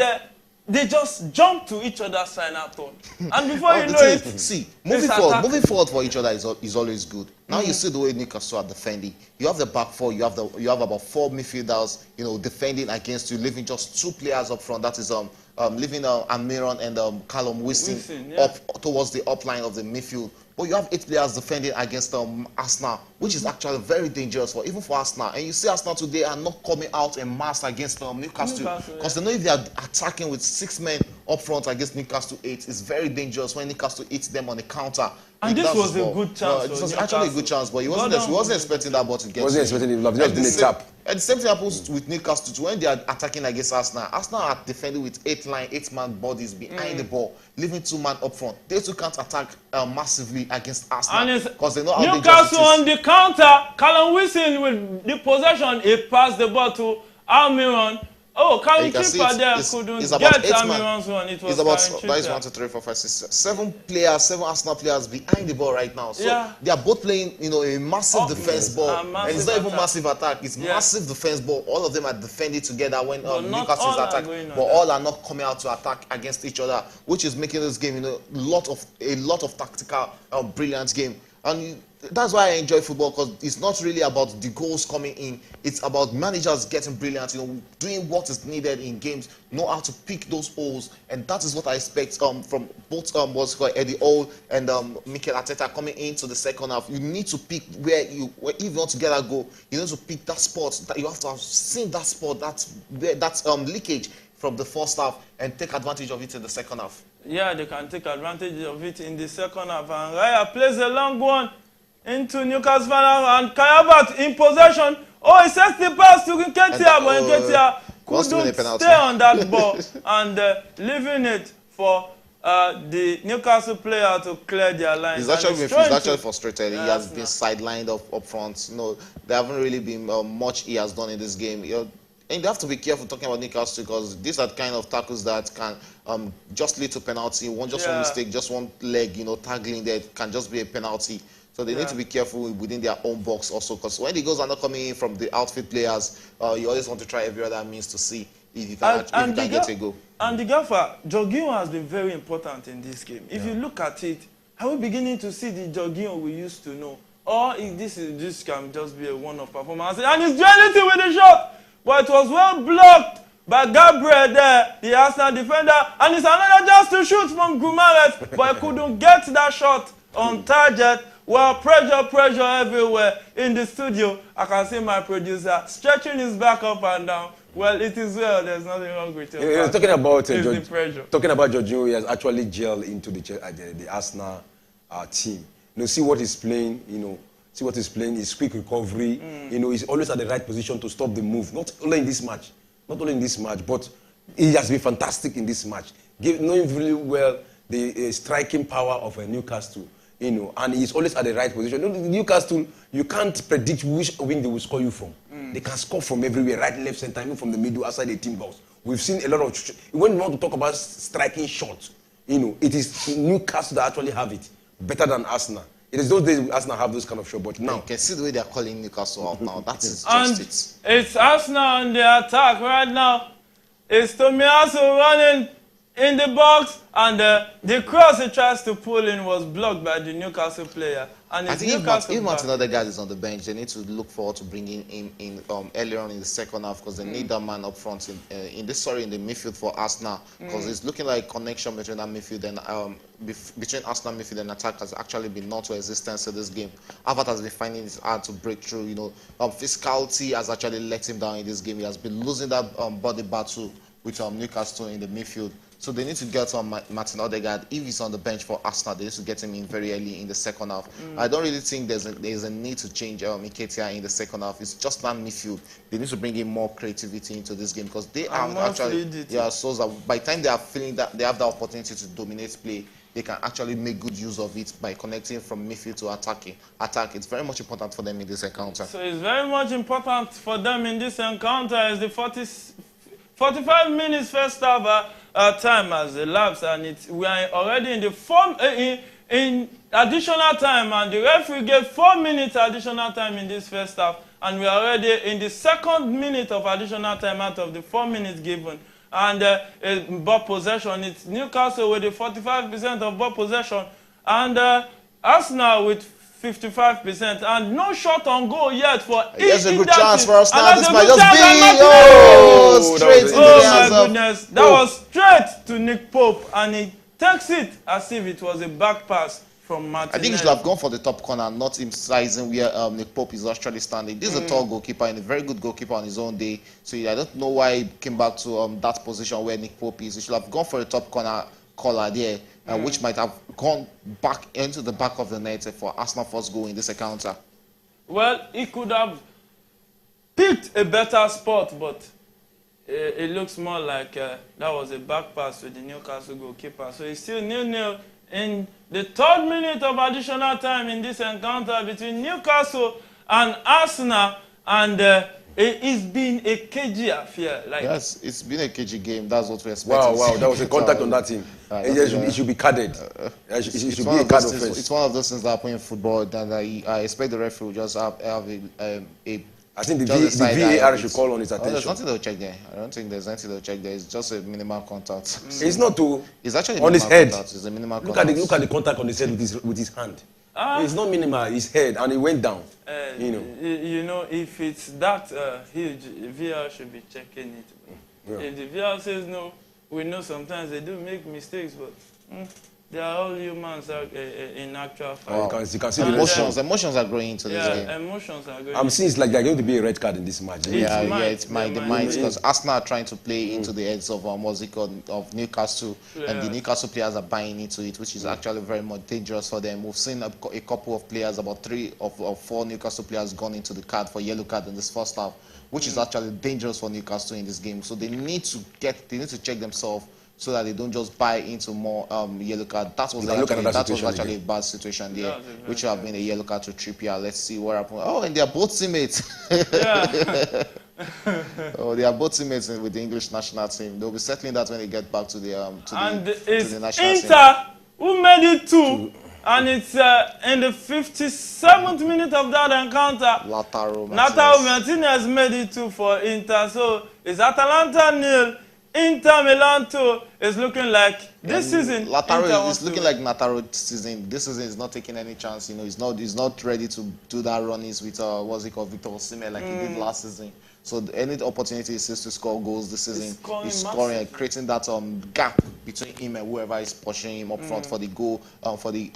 they just jump to each other's final third. And before you know it... See, moving forward for each other is always good. Now you see the way Newcastle are defending. You have the back four, you have about 4 midfielders, defending against you, leaving just 2 players up front. That is leaving Almiron and Callum Wilson up towards the upline of the midfield. But you have 8 players defending against Arsenal, which is actually very dangerous even for Arsenal. And you see Arsenal today are not coming out en masse against Newcastle because they know if they are attacking with 6 men up front against Newcastle 8, it's very dangerous when Newcastle hits them on the counter. And this was a good chance. This was actually a good chance, but he wasn't expecting that ball to get. He wasn't expecting it. Just been a tap. And the same thing happens with Newcastle too. When they are attacking against Arsenal, Arsenal are defending with 8-man bodies behind the ball, leaving 2 men up front. They too can't attack massively against Arsenal because they know how Newcastle on the counter. Callum Wilson with the possession, he passed the ball to Almiron. Callum Tripper there couldn't get Almiron's one. It was that is 1, 2, 3, 4, 5, 6, 7 players, 7 Arsenal players behind the ball right now. So they are both playing, a massive defense ball, and it's not even massive attack. It's massive defense ball. All of them are defending together when Newcastle is attacking, but all are not coming out to attack against each other, which is making this game, a lot of tactical, brilliant game. And that's why I enjoy football, because it's not really about the goals coming in. It's about managers getting brilliant, doing what is needed in games, know how to pick those holes, and that is what I expect from both Eddie Howe and Mikel Arteta coming into the second half. You need to pick where if you want to get a goal, you need to pick that spot. That you have to have seen that spot, that's leakage from the first half, and take advantage of it in the second half. Yeah, they can take advantage of it in the second half. And Raya plays a long one into Newcastle final, and Kayabat in possession. He sets the pass to Nketiah, but Nketiah couldn't stay on that ball and leaving it for the Newcastle player to clear their line. He's actually frustrated. He has been sidelined up front. There haven't really been much he has done in this game. And they have to be careful talking about Newcastle, because these are the kind of tackles that can just lead to penalty. One mistake, just one leg, tackling there can just be a penalty. So they need to be careful within their own box also, because when the goals are not coming in from the outfield players, you always want to try every other means to see if you can get a goal. And the gaffer, Jorginho has been very important in this game. If you look at it, are we beginning to see the Jorginho we used to know? Or if this can just be a one-off performance? And he's doing it with the shot! But it was well blocked by Gabriel there, the Arsenal defender. And it's another chance to shoot from Guimaraes, but he couldn't get that shot on target. Well, pressure everywhere in the studio. I can see my producer stretching his back up and down. Well, it is well. There's nothing wrong with it. Talking about Jorginho, he has actually gelled into the Arsenal team. See what he's playing, See what he's playing, his quick recovery. He's always at the right position to stop the move. Not only in this match, but he has been fantastic in this match. Knowing really well the striking power of Newcastle, and he's always at the right position. Newcastle, you can't predict which wing they will score you from. They can score from everywhere, right, left, center, even from the middle, outside the team box. We've seen a lot of... When we want to talk about striking shots, it is Newcastle that actually have it better than Arsenal. It is those days Arsenal have those kind of shots, but now... You can see the way they're calling Newcastle out now. That is and just it. It's Arsenal on the attack right now. It's Tomiyasu running in the box, and the cross he tries to pull in was blocked by the Newcastle player. And I it's think Newcastle if Martin Odegaard is on the bench, they need to look forward to bringing him in earlier on in the second half, because they need that man up front in the midfield for Arsenal, because it's looking like connection between that midfield and between Arsenal midfield and attack has actually been not to existence in this game. Havertz has been finding it hard to break through. Physicality has actually let him down in this game. He has been losing that body battle with Newcastle in the midfield. So they need to get on Martin Odegaard. If he's on the bench for Arsenal, they need to get him in very early in the second half. I don't really think there's a need to change Nketiah in the second half. It's just that midfield. They need to bring in more creativity into this game, because they are actually, so that by the time they are feeling that they have the opportunity to dominate play, they can actually make good use of it by connecting from midfield to attack. It's very much important for them in this encounter. So it's very much important for them in this encounter as the 45 minutes first half time has elapsed, and we are already in the in additional time, and the referee gave 4 minutes additional time in this first half, and we are already in the second minute of additional time out of the 4 minutes given. And ball possession, it's Newcastle with the 45% of ball possession, and Arsenal with 55%, and no shot on goal yet for each. There's a good chance for us now. This might just be straight into the hands of... Oh my goodness, that was straight to Nick Pope, and he takes it as if it was a back pass from Martinelli. I think he should have gone for the top corner, not him sizing where Nick Pope is actually standing. This is a tall goalkeeper and a very good goalkeeper on his own day. So I don't know why he came back to that position where Nick Pope is. He should have gone for a top corner collar there, which might have gone back into the back of the net for Arsenal first goal in this encounter. Well, he could have picked a better spot, but it looks more like that was a back pass to the Newcastle goalkeeper. So it's still 0-0 in the 3rd minute of additional time in this encounter between Newcastle and Arsenal, and it's been a cagey affair. Yes, it's been a cagey game. That's what we expected. Wow, there was a contact on that team. It should be carded. It should be a card offense. It's one of those things that happen in football, and I expect the referee will just have a I think the VAR should call on his attention. There's nothing they'll check there. I don't think there's anything they'll check there. It's just a minimal contact. It's not to... It's actually on his head. It's a minimal look contact. Look at the contact on his head with his hand. It's not minimal. His head, and it went down. If it's that huge, VAR should be checking it. Yeah. If the VAR says no, we know sometimes they do make mistakes, but they are all humans in actual fact. Wow. You can see the emotions are growing into this game. Emotions are growing. I'm seeing it's like there's going to be a red card in this match. It might, because Arsenal are trying to play into the heads of of Newcastle, and the Newcastle players are buying into it, which is actually very much dangerous for them. We've seen a couple of players, about 3 of 4 Newcastle players gone into the card for yellow card in this first half, which is actually dangerous for Newcastle in this game. So they need to check themselves, so that they don't just buy into more yellow card. That was actually a bad situation there, which would have been a yellow card to Trippier. Let's see what happened. Oh, and they are both teammates. They are both teammates with the English national team. They'll be settling that when they get back to the national team. Inter who made it 2, and it's in the 57th minute of that encounter. Lautaro Martinez made it 2 for Inter. So it's Atalanta 0. Inter Milan 2 is looking like this season. Lautaro is looking like Lautaro season. This season is not taking any chance. He's not ready to do that runnings with Victor Osimhen like he did last season. So any opportunity he sees to score goals this season, he's scoring and creating that gap between him and whoever is pushing him up front for the goal, for the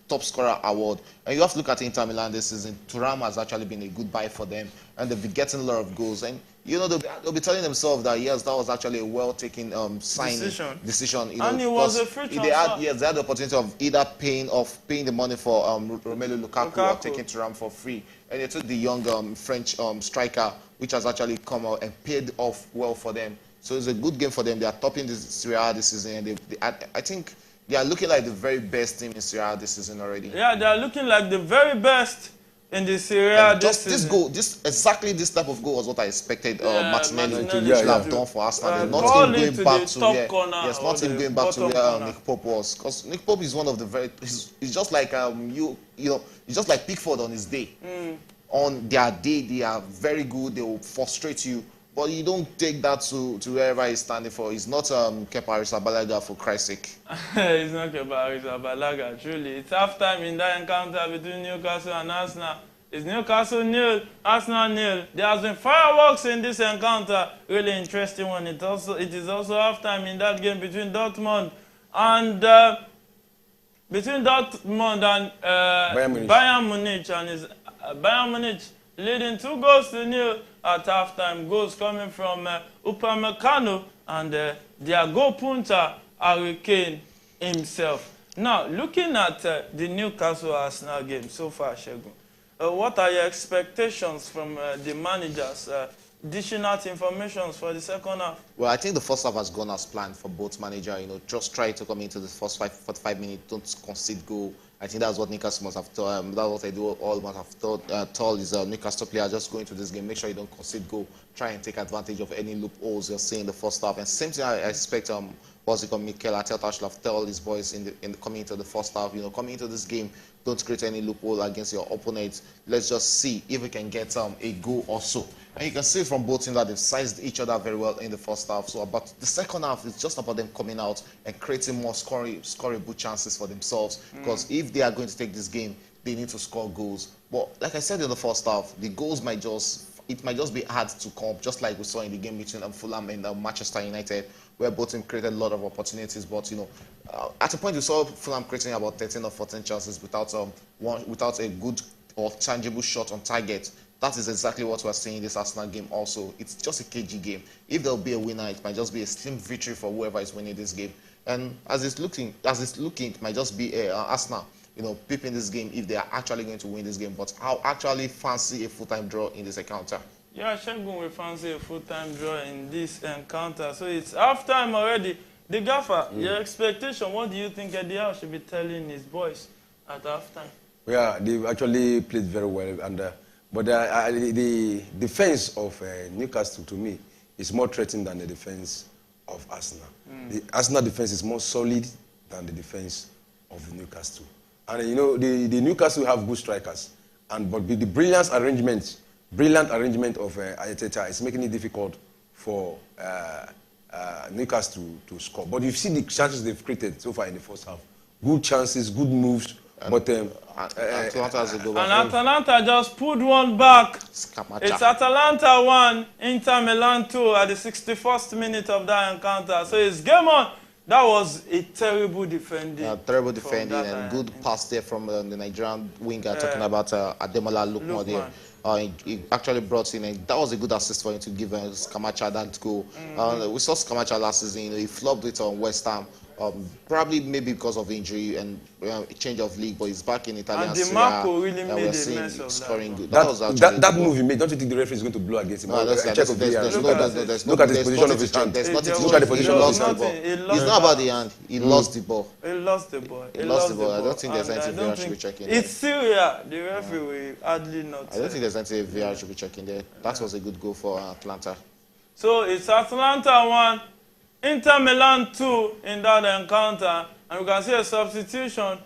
top scorer award. And you have to look at Inter Milan this season. Thuram has actually been a good buy for them, and they've been getting a lot of goals. And they'll be telling themselves that yes, that was actually a well-taken decision. And it was a free transfer. They had the opportunity of either paying the money for Romelu Lukaku or taking Thuram for free. And they took the young French striker, which has actually come out and paid off well for them. So it's a good game for them. They are topping this Serie A this season, and I think they are looking like the very best team in Serie A this season already. Yeah, they are looking like the very best in the Serie just this goal, exactly this type of goal was what I expected Martinelli yeah, should have done for Arsenal. Not him going back to where, yes, not him going back to where Nick Pope was, because Nick Pope is one of the very. He's just like you know, he's just like Pickford on his day. On their day, they are very good. They will frustrate you, but you don't take that to wherever he's standing for. He's not Kepa Arrizabalaga, for Christ's sake. He's not Kepa Arrizabalaga, truly. It's half-time in that encounter between Newcastle and Arsenal. It's Newcastle 0, Arsenal 0. There has been fireworks in this encounter. Really interesting one. It is also half-time in that game between Dortmund and Bayern Munich, and Bayern Munich leading 2-0 at half-time. Goals coming from Upamecano and their goal punter, Harry Kane himself. Now, looking at the Newcastle-Arsenal game so far, Shegun, what are your expectations from the managers? Dishing out information for the second half? Well, I think the first half has gone as planned for both managers. Just try to come into the first 45 minutes, don't concede goal. I think that's what Newcastle must have thought. That's what I do. All must have thought is Newcastle player just go into this game, make sure you don't concede goal, try and take advantage of any loopholes you're seeing in the first half. And same thing I expect. Mikel Arteta should have told his boys coming into the first half. Coming into this game, don't create any loophole against your opponents. Let's just see if we can get a goal or so. And you can see from both teams that they've sized each other very well in the first half. So about the second half, it's just about them coming out and creating more scoreable chances for themselves. Because if they are going to take this game, they need to score goals. But like I said in the first half, the goals might just be hard to come, just like we saw in the game between Fulham and Manchester United, where both teams created a lot of opportunities. But at a point we saw Fulham creating about 13 or 14 chances without a good or tangible shot on target. That is exactly what we're seeing in this Arsenal game also. It's just a KG game. If there'll be a winner, it might just be a slim victory for whoever is winning this game. And as it's looking, it might just be Arsenal, peeping this game if they are actually going to win this game. But I'll actually fancy a full-time draw in this encounter. Yeah, Shegun will fancy a full-time draw in this encounter. So it's half-time already. The gaffer, your expectation, what do you think Eddie Howe should be telling his boys at half-time? Yeah, they actually played very well. But the defense of Newcastle, to me, is more threatening than the defense of Arsenal. The Arsenal defense is more solid than the defense of the Newcastle. And the Newcastle have good strikers, but the brilliant arrangement of Arteta is making it difficult for Newcastle to score. But you see the chances they've created so far in the first half. Good chances, good moves. But Atalanta just pulled one back. It's Atalanta 1, Inter Milan 2 at the 61st minute of that encounter. So it's game on. That was a terrible defending. Terrible defending and good pass there from the Nigerian winger, talking about Ademola Lookman there. He actually brought in, and that was a good assist for him to give Scamacca that goal. We saw Scamacca last season. He flopped it on West Ham. Probably maybe because of injury and change of league, but he's back in Italian Serie A. And DiMarco really made a mess of scoring that. Good. That move he made, don't you think the referee is going to blow against him? No, look at his position of his hand. Look at the position of his hand. It's not about the hand. He lost the ball. He lost the ball. I don't think there's anything VR should be checking. It's Syria. The referee will hardly not. I don't think there's anything VR should be checking there. That was a good goal for Atlanta. So it's Atlanta 1. Inter Milan 2 in that encounter, and we can see a substitution.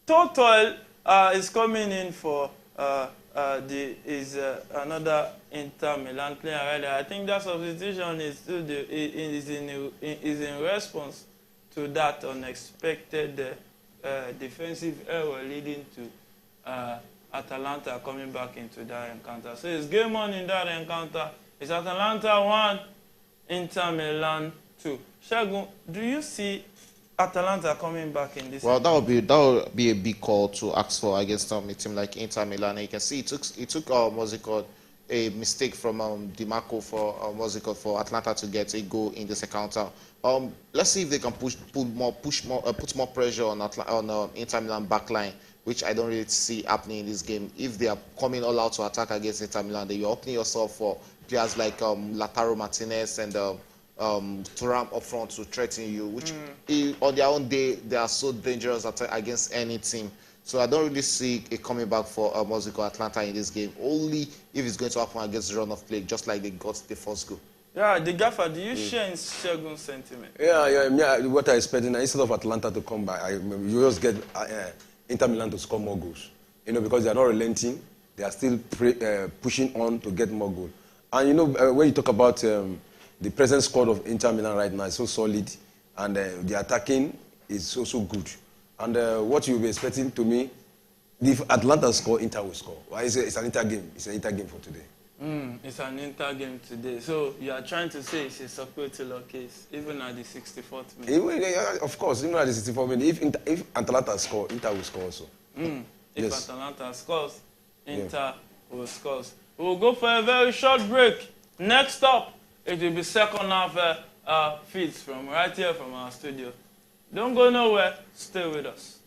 Total is coming in for another Inter Milan player. Right? I think that substitution is in response to that unexpected defensive error leading to Atalanta coming back into that encounter. So it's game on in that encounter. It's Atalanta 1, Inter Milan 2. Shegun, do you see Atalanta coming back in this? Well, that would be a big call to ask for against a team like Inter Milan. And you can see it took a mistake from DiMarco for Atlanta to get a goal in this encounter. Let's see if they can put more pressure on Inter Milan backline, which I don't really see happening in this game. If they are coming all out to attack against Inter Milan, then you're opening yourself for players like Lautaro Martinez and Thuram up front to threaten you, which on their own day, they are so dangerous against any team. So I don't really see a coming back for Atlanta in this game, only if it's going to happen against the run of play, just like they got the first goal. Yeah, the gaffer, do you share in Shegun's sentiment? Yeah. What I expected, instead of Atlanta to come back, you just get Inter Milan to score more goals. Because they are not relenting, they are still pushing on to get more goals. And when you talk about the present squad of Inter Milan right now, is so solid, and the attacking is so good. And what you'll be expecting to me, if Atlanta score, Inter will score. Well, it's an Inter game. It's an Inter game for today. It's an Inter game today. So you are trying to say it's a Sokotilo case, even at the 64th minute? Of course, even at the 64th minute. If Atalanta score, Inter will score also. If Atalanta scores, Inter will score. We'll go for a very short break. Next up, it will be second half feeds from right here from our studio. Don't go nowhere. Stay with us.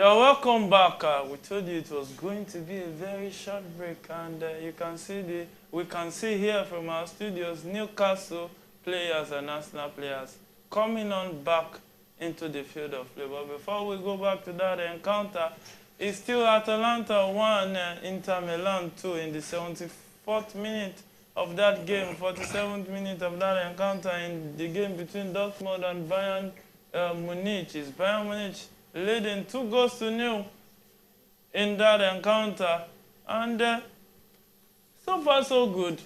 You're welcome back. We told you it was going to be a very short break, and we can see here from our studios Newcastle players and Arsenal players coming on back into the field of play. But before we go back to that encounter, it's still Atalanta 1, Inter Milan 2 in the 74th minute of that game, 47th minute of that encounter in the game between Dortmund and Bayern Munich. Is Bayern Munich leading 2-0 in that encounter, and so far so good.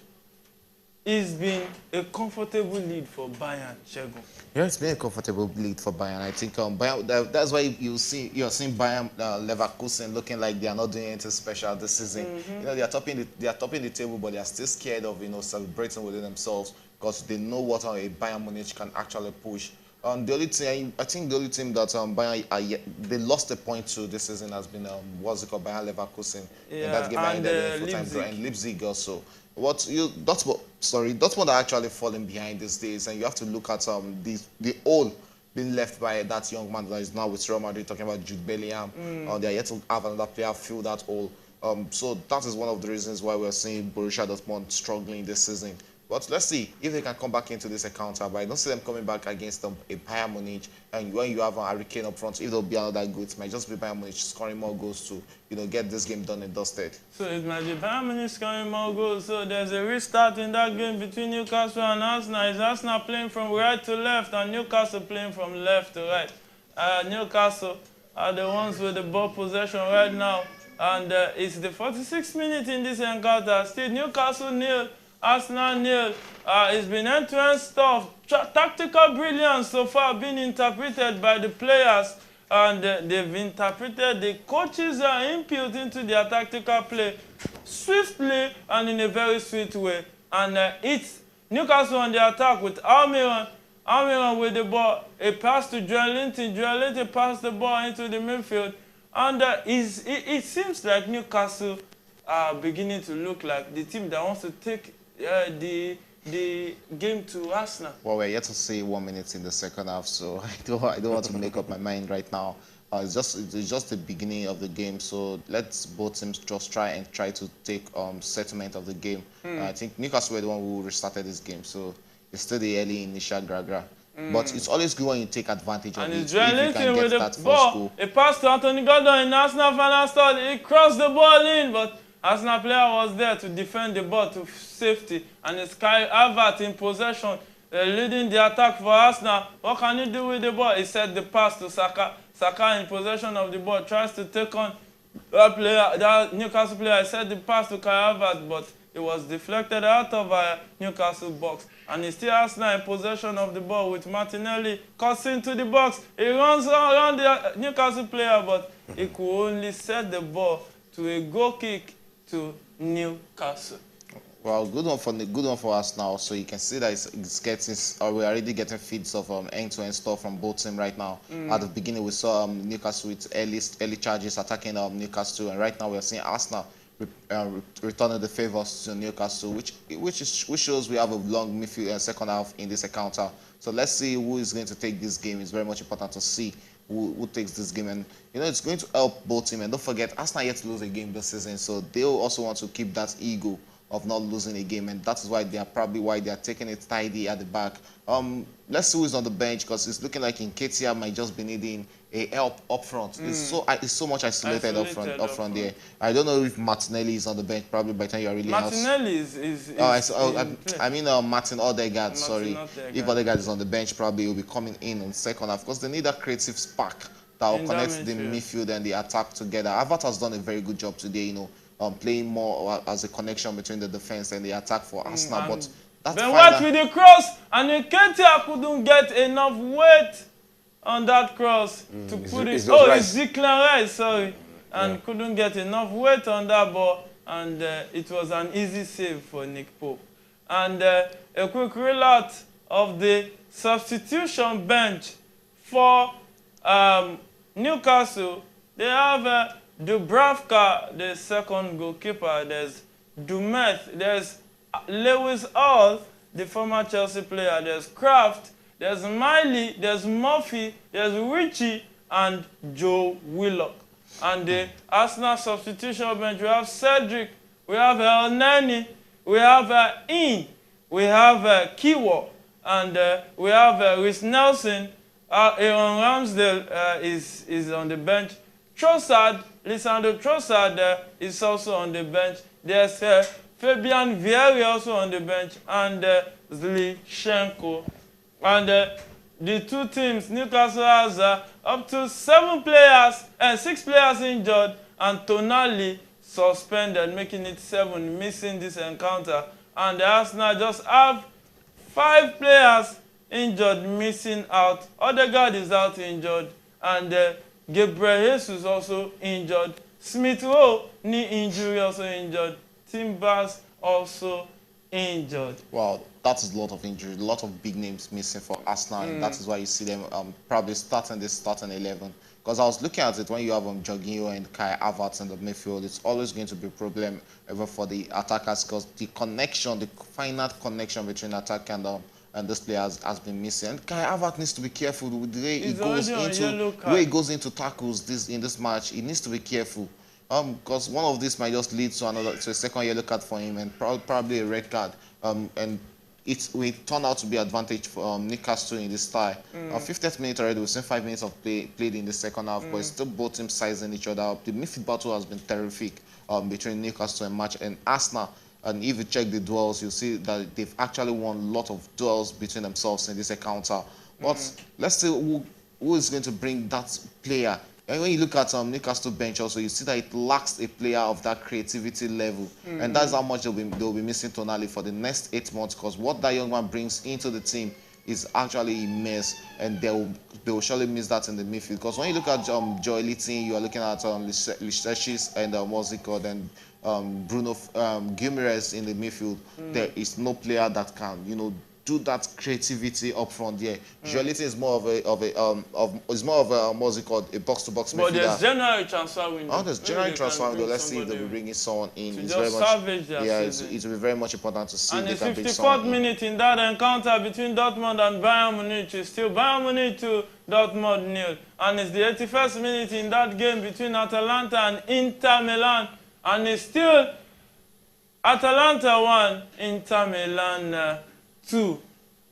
It's been a comfortable lead for Bayern, Shegun. Yeah, it's been a comfortable lead for Bayern. I think Bayern, that's why you're seeing Bayern Leverkusen looking like they are not doing anything special this season. You know, they are topping the table, but they are still scared of celebrating within themselves because they know what a Bayern Munich can actually push. The only team, I think the only team that Bayern they lost a point to this season has been Bayern Leverkusen. Yeah, and that game ended in full-time draw, and Leipzig also. Dortmund are actually falling behind these days, and you have to look at the hole being left by that young man that is now with Real Madrid, talking about Jude Bellingham. They are yet to have another player fill that hole. So that is one of the reasons why we're seeing Borussia Dortmund struggling this season. But let's see if they can come back into this encounter. But I don't see them coming back against a Bayern Munich. And when you have a Hurricane up front, if there'll be another goal, it might just be Bayern Munich scoring more goals to get this game done and dusted. So it might be Bayern Munich scoring more goals. So there's a restart in that game between Newcastle and Arsenal. Is Arsenal playing from right to left and Newcastle playing from left to right? Newcastle are the ones with the ball possession right now. And it's the 46th minute in this encounter. Still Newcastle 0. Arsenal 0. It's been end-to-end stuff. Tactical brilliance so far being interpreted by the players, and they've interpreted the coaches' input into their tactical play swiftly and in a very sweet way. And it's Newcastle on the attack with Almiron with the ball. A pass to Joelinton. Joelinton passed the ball into the midfield. And it seems like Newcastle are beginning to look like the team that wants to take the game to Arsenal. Well, we're yet to see 1 minute in the second half, so I don't want to make up my mind right now. It's just the beginning of the game, so let's both teams just try to take settlement of the game. I think Newcastle were the one who restarted this game, so it's still the early initial gra-gra. But it's always good when you take advantage of it. If you can get that first goal. A pass to Anthony Gordon in Arsenal final start. He crossed the ball in, but Arsenal player was there to defend the ball to safety, and it's Kai Havertz in possession, leading the attack for Arsenal. What can he do with the ball? He set the pass to Saka. Saka in possession of the ball tries to take on that Newcastle player. He set the pass to Kai Havertz, but it was deflected out of Newcastle box. And it's still Arsenal in possession of the ball with Martinelli crossing to the box. He runs around the Newcastle player, but he could only set the ball to a goal kick to Newcastle. Well, good one for us now. So you can see that we're already getting feeds of end-to-end stuff from both teams right now. At the beginning, we saw Newcastle with early charges attacking Newcastle, and right now we're seeing Arsenal returning the favors to Newcastle, which shows we have a long midfield and second half in this encounter. So let's see who is going to take this game. It's very much important to see who takes this game, and it's going to help both teams. And don't forget, Arsenal yet to lose a game this season, so they'll also want to keep that ego of not losing a game, and that is why they are taking it tidy at the back. Let's see who's on the bench, because it's looking like Nketiah might just be needing a help up front. It's so much isolated up front there. I don't know if Martinelli is on the bench. Probably by the time you're really Martinelli I mean Martin Odegaard. Sorry, if Odegaard is on the bench, probably he'll be coming in on second half, because they need that creative spark that will connect the midfield and the attack together. Havertz has done a very good job today. Playing more as a connection between the defense and the attack for Arsenal. But that's then what with the cross, and Nketiah couldn't get enough weight on that cross to put it. It's Disciplinary, sorry, and couldn't get enough weight on that ball, and it was an easy save for Nick Pope. And a quick reload of the substitution bench for Newcastle. They have Dubravka, the second goalkeeper. There's Dumeth. There's Lewis Hall, the former Chelsea player. There's Kraft. There's Miley. There's Murphy. There's Richie and Joe Willock. And the Arsenal substitution bench, we have Cedric, we have El Neni, we have In, we have Kiwo, and we have Rhys Nelson. Aaron Ramsdale is on the bench. Trossard, Lisandro Trossard is also on the bench. There's Fabian Vieri also on the bench, and Zlichenko. And the two teams, Newcastle has up to 6 players injured, and Tonali suspended, making it 7, missing this encounter. And the Arsenal just have 5 players injured, missing out. Odegaard is out injured, and Gabriel Jesus also injured. Smith Rowe, knee injury, also injured. Timbers also injured. Wow, that is a lot of injury, a lot of big names missing for Arsenal. And that is why you see them probably starting 11. Because I was looking at it, when you have Jorginho and Kai Havertz in the midfield, it's always going to be a problem ever for the attackers, because the connection, the finite connection between attack and this player has been missing. And Kai Havertz needs to be careful with the way he goes into tackles in this match. He needs to be careful. Because one of these might just lead to a second yellow card for him, and probably a red card. And it will turn out to be advantage for Newcastle in this tie. 50th minute already, we've seen 5 minutes of play played in the second half, but it's still both teams sizing each other up. The midfield battle has been terrific between Newcastle and Arsenal. And if you check the duels, you'll see that they've actually won a lot of duels between themselves in this encounter. But let's see who is going to bring that player. And when you look at Newcastle bench also, you see that it lacks a player of that creativity level. And that's how much they'll be missing Tonali for the next 8 months, because what that young man brings into the team is actually immense, and they will surely miss that in the midfield. Because when you look at Joy Litton, you are looking at Lichtershis and what's it called, and Bruno Guimaraes in the midfield. There is no player that can, do that creativity up front there. Joelito is more of a what's it called, a box-to-box midfielder. But there's January transfer window. Oh, there's January transfer window. Let's see if they'll be bringing someone in. It's very much, it will be very much important to see. And if the they can bring someone 54th minute in that encounter between Dortmund and Bayern Munich is still Bayern Munich 2, Dortmund 0. And it's the 81st minute in that game between Atalanta and Inter Milan, and it's still Atalanta 1, Inter Milan 2.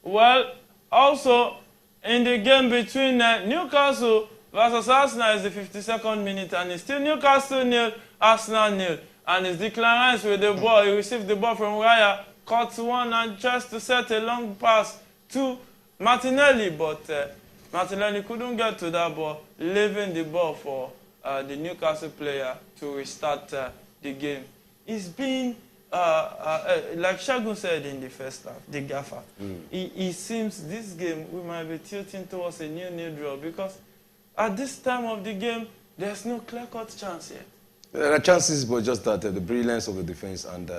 Well, also in the game between Newcastle versus Arsenal is the 52nd minute, and it's still Newcastle 0, Arsenal 0. And it's Declan Rice with the ball. He received the ball from Raya, caught one and tries to set a long pass to Martinelli, but Martinelli couldn't get to that ball, leaving the ball for the Newcastle player to restart the game. It's been like Shagun said in the first half, the gaffer, it seems this game we might be tilting towards a 0-0 draw, because at this time of the game, there's no clear-cut chance yet. There are chances, but just that the brilliance of the defense, and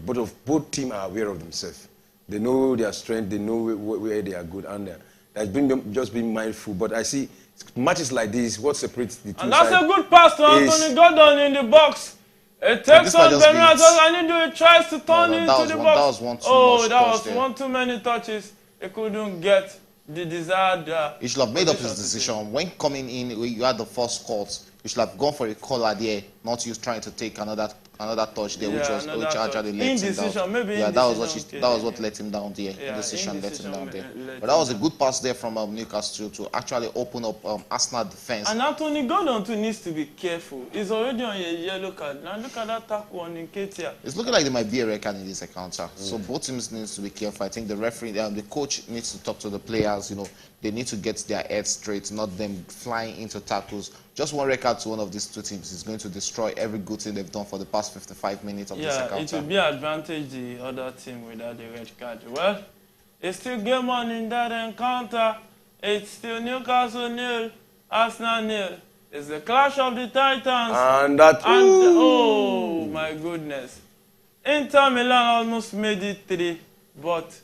both teams are aware of themselves. They know their strength, they know where they are good, and just being mindful. But I see matches like this, what separates the two sides. And that's a good pass to Anthony Gordon in the box. It takes on Bernardo, and he tries to turn into the box. That was one too many touches. He couldn't get the desired. He should have made up his decision. When coming in, you had the first calls, you should have gone for a collar there, not you trying to take another touch there, which actually let him down. That was what let him down there. Indecision let him down there. But that was a good pass there from Newcastle to actually open up Arsenal defense. And Anthony Gordon too needs to be careful. He's already on a yellow card. Now look at that tackle on Nketiah. It's looking like there might be a red card in this encounter. So both teams need to be careful. I think the referee, the coach needs to talk to the players. They need to get their heads straight, not them flying into tackles. Just one red card to one of these two teams is going to destroy every good thing they've done for the past 55 minutes of this encounter. It will be advantage the other team without the red card. Well, it's still game on in that encounter. It's still Newcastle 0, Arsenal 0. It's the clash of the Titans. Oh my goodness. Inter Milan almost made it 3, but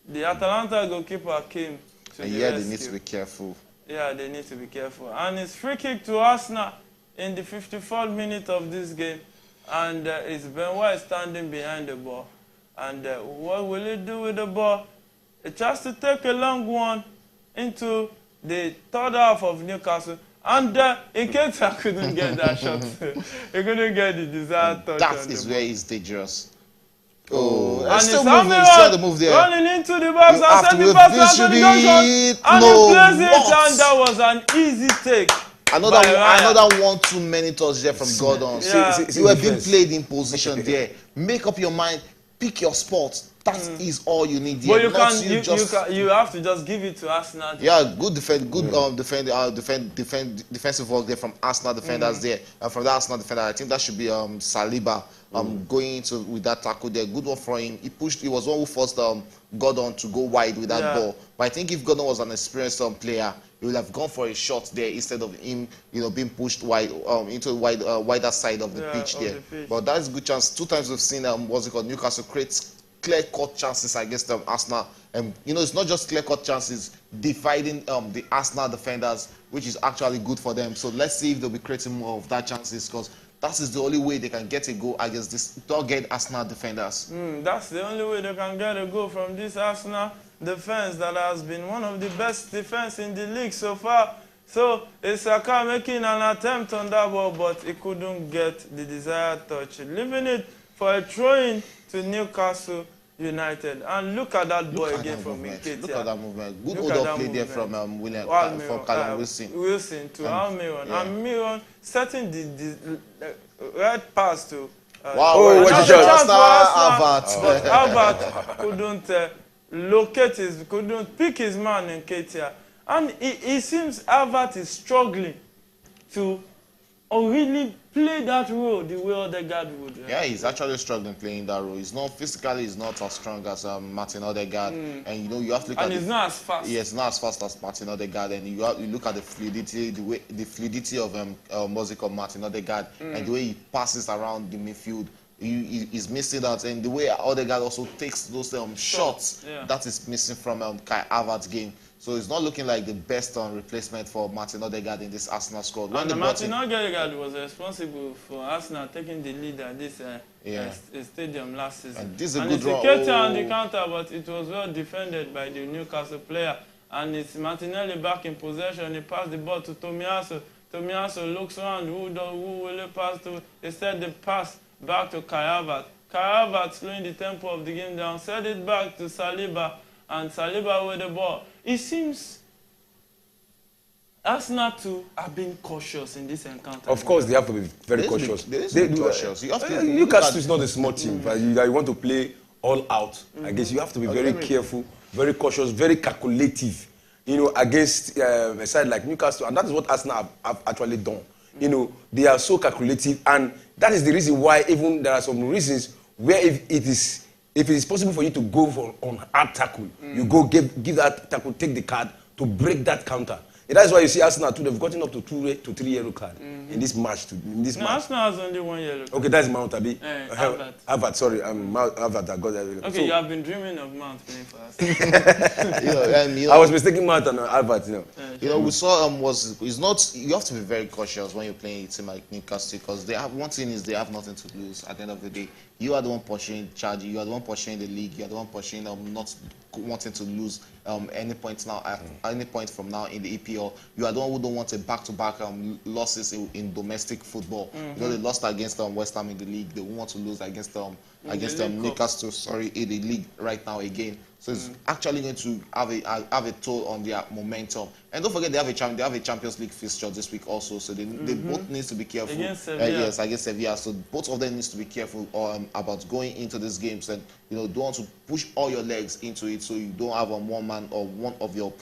the Atalanta goalkeeper came to the rescue. They need to be careful. Yeah, they need to be careful. And it's free kick to Arsenal in the 54th minute of this game. And it's Ben White standing behind the ball. And what will he do with the ball? It tries to take a long one into the third half of Newcastle. And Nketiah couldn't get that shot. He couldn't get the desired touch. That is where he's dangerous. Oh, and still moving, still the move there. Running into the box You and have to sending move. pass This to should Anthony be Johnson. And no, he plays it, what? and that was an easy take. Another one too many touches there from Gordon. Yeah. You were being played in position there. Make up your mind. Pick your spot. That is all you need. But you have to just give it to Arsenal. Yeah, good defensive work there from Arsenal defenders there. From the Arsenal defender, I think that should be Saliba going into with that tackle there. Good one for him. He was one who forced Gordon to go wide with that ball. But I think if Gordon was an experienced player, he would have gone for a shot there instead of him, being pushed wide into the wider side of the pitch there. But that's a good chance. 2 times we've seen Newcastle create clear-cut chances against Arsenal. And it's not just clear-cut chances, dividing the Arsenal defenders, which is actually good for them. So let's see if they'll be creating more of that chances, because that is the only way they can get a goal against this dogged Arsenal defenders. That's the only way they can get a goal from this Arsenal defense that has been one of the best defense in the league so far. So it's Saka making an attempt on that ball, but he couldn't get the desired touch, leaving it for a throw-in to Newcastle United. And look at that ball again from Nketiah. Look at that movement. Good hold-up play there from Callum Wilson. Wilson to Almiron. Almiron setting the right pass to... wow, what a shot! But Albert couldn't pick his man Nketiah. And it seems Albert is struggling to really play that role the way Odegaard would. Yeah, he's actually struggling playing that role. He's not physically, he's not as strong as Martin Odegaard, and you have to look at. And he's not as fast. Yes, not as fast as Martin Odegaard, and you look at the fluidity, the fluidity of Martin Odegaard, and the way he passes around the midfield. He's missing that, and the way Odegaard also takes those shots, that is missing from Kai Havertz's game. So it's not looking like the best replacement for Martin Odegaard in this Arsenal squad. Martin Odegaard was responsible for Arsenal taking the lead at this stadium last season. And this is a good run. Nketiah on the counter, but it was well defended by the Newcastle player. And it's Martinelli back in possession. He passed the ball to Tomiyasu. Tomiyasu looks around. Who will he pass to? Instead, the pass back to Kai Havertz. Kai Havertz, slowing the tempo of the game down, set it back to Saliba, and Saliba with the ball. It seems Arsenal too have been cautious in this encounter. Of course, they have to be very cautious. They be cautious. Newcastle is not a small team. But you want to play all out. I guess you have to be very careful, very cautious, very calculative. Against a side like Newcastle, and that is what Arsenal have actually done. They are so calculative, and that is the reason why even there are some reasons where if it is possible for you to go on hard tackle, you go give that tackle, take the card to break that counter. And that's why you see Arsenal too. They've gotten up to 2 to 3 yellow card in this match. Arsenal has only 1 yellow card. Okay, that's Mount Abi. Harvard, sorry, Harvard that got that yellow card. Okay, you have been dreaming of Mount playing for Arsenal. I was mistaking Mount and Harvard. We saw it's not. You have to be very cautious when you're playing a team like Newcastle, because they have one thing is they have nothing to lose at the end of the day. You are the one pursuing charge. You are the one pursuing the league. You are the one pursuing not wanting to lose any point from now in the EPL. You are the one who don't want a back-to-back losses in domestic football. They lost against West Ham in the league. They won't want to lose against Newcastle. In the league right now again. So it's actually going to have a toll on their momentum. And don't forget they have a Champions League fixture this week also. So they both need to be careful. Against Sevilla. Yes, against Sevilla. So both of them needs to be careful about going into these games, and don't want to push all your legs into it, so you don't have one man or one of your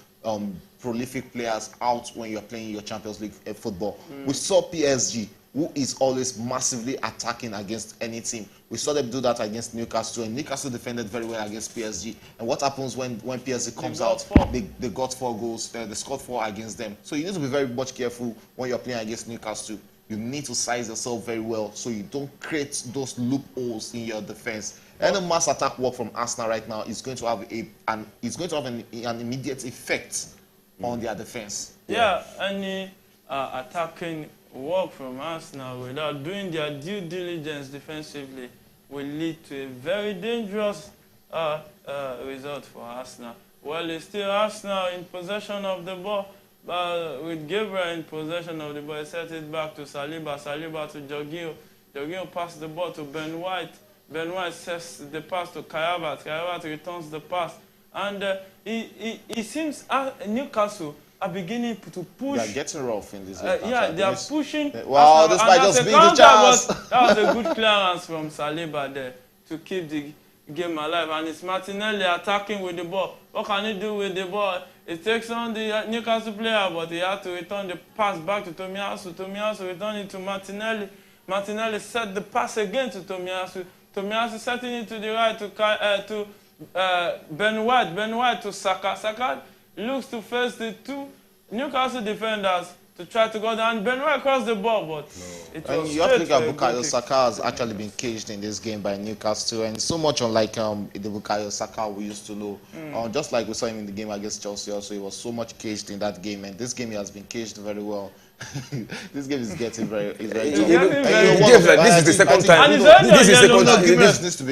prolific players out when you're playing your Champions League football. We saw PSG, who is always massively attacking against any team. We saw them do that against Newcastle, and Newcastle defended very well against PSG. And what happens when PSG comes out? They got 4 goals. They scored 4 against them. So you need to be very much careful when you're playing against Newcastle. You need to size yourself very well so you don't create those loopholes in your defense. Any mass attack work from Arsenal right now is going to have an immediate effect on their defense. Yeah, any attacking work from Arsenal without doing their due diligence defensively will lead to a very dangerous result for Arsenal. Well, it's still Arsenal in possession of the ball, but with Gabriel in possession of the ball, he set it back to Saliba. Saliba to Jorginho. Jorginho passed the ball to Ben White. Ben White sets the pass to Kai Havertz. Kai Havertz returns the pass. And it seems Newcastle are beginning to push. They are getting rough in this game. Yeah, they are pushing. Wow, this might just be the chance. That was a good clearance from Saliba there to keep the game alive. And it's Martinelli attacking with the ball. What can he do with the ball? It takes on the Newcastle player, but he had to return the pass back to Tomiyasu. Tomiyasu returned it to Martinelli. Martinelli set the pass again to Tomiyasu. Tomiyasu setting it to the right to Ben White. Ben White to Saka. Saka looks to face the two Newcastle defenders to try to go down. Ben White crossed the ball, but it was you have to look at Bukayo Saka has actually been caged in this game by Newcastle, and so much unlike the Bukayo Saka we used to know. Just like we saw him in the game against Chelsea also, he was so much caged in that game, and this game he has been caged very well. This game is getting very tough. This is the second time. This is the second time. Needs to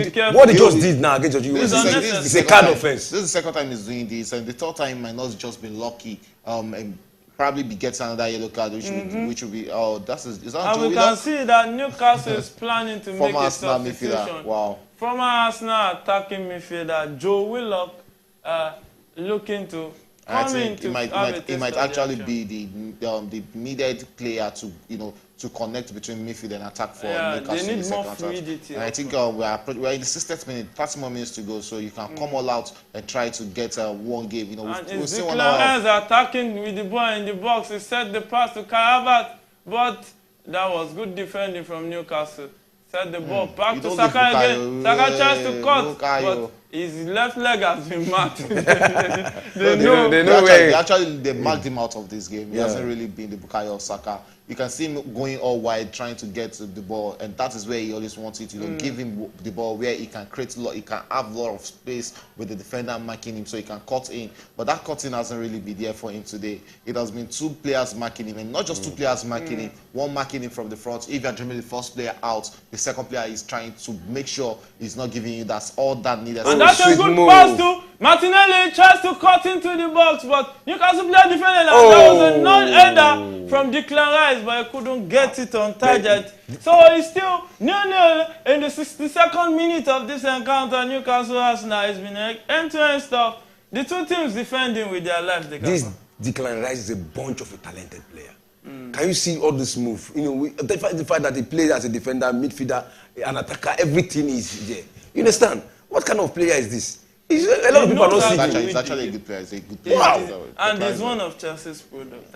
be careful. What he just did now against you is a card offense. This is the second time he's doing this, and the third time might not just be lucky. And probably be getting another yellow card, which will be is that and we can see that Newcastle is planning to make a substitution. Wow. Former Arsenal attacking midfielder Joe Willock looking to come in to it might actually be the needed player to to connect between midfield and attack for Newcastle. They need in the more second fluidity. And I think we're in the 60th minute, 30 more minutes to go, so you can come all out and try to get one game. We've seen Declan attacking with the ball in the box. He set the pass to Kai Havertz, but that was good defending from Newcastle. Set the ball back to Saka again. Saka tries to cut, but his left leg has been marked. They marked him out of this game. He hasn't really been the Bukayo Saka. You can see him going all wide, trying to get the ball, and that is where he always wants it. Give him the ball where he can create he can have a lot of space with the defender marking him, so he can cut in. But that cutting hasn't really been there for him today. It has been two players marking him, and not just two players marking him. One marking him from the front. If you're dreaming the first player out, the second player is trying to make sure he's not giving you all that needed. And that's a good pass too. Martinelli tries to cut into the box, but Newcastle player defended. That was a non-header from Declan Rice, but he couldn't get it on target. So it's still 0-0 in the 62nd minute of this encounter. Newcastle Arsenal has been end-to-end stuff. The two teams defending with their lives. This Declan Rice is a bunch of a talented player. Can you see all this move? The fact that he plays as a defender, midfielder, an attacker, everything is there. You understand? What kind of player is this? A lot of people are not seeing him. He's actually a good player. He's a good player. Wow. And he's one of Chelsea's products.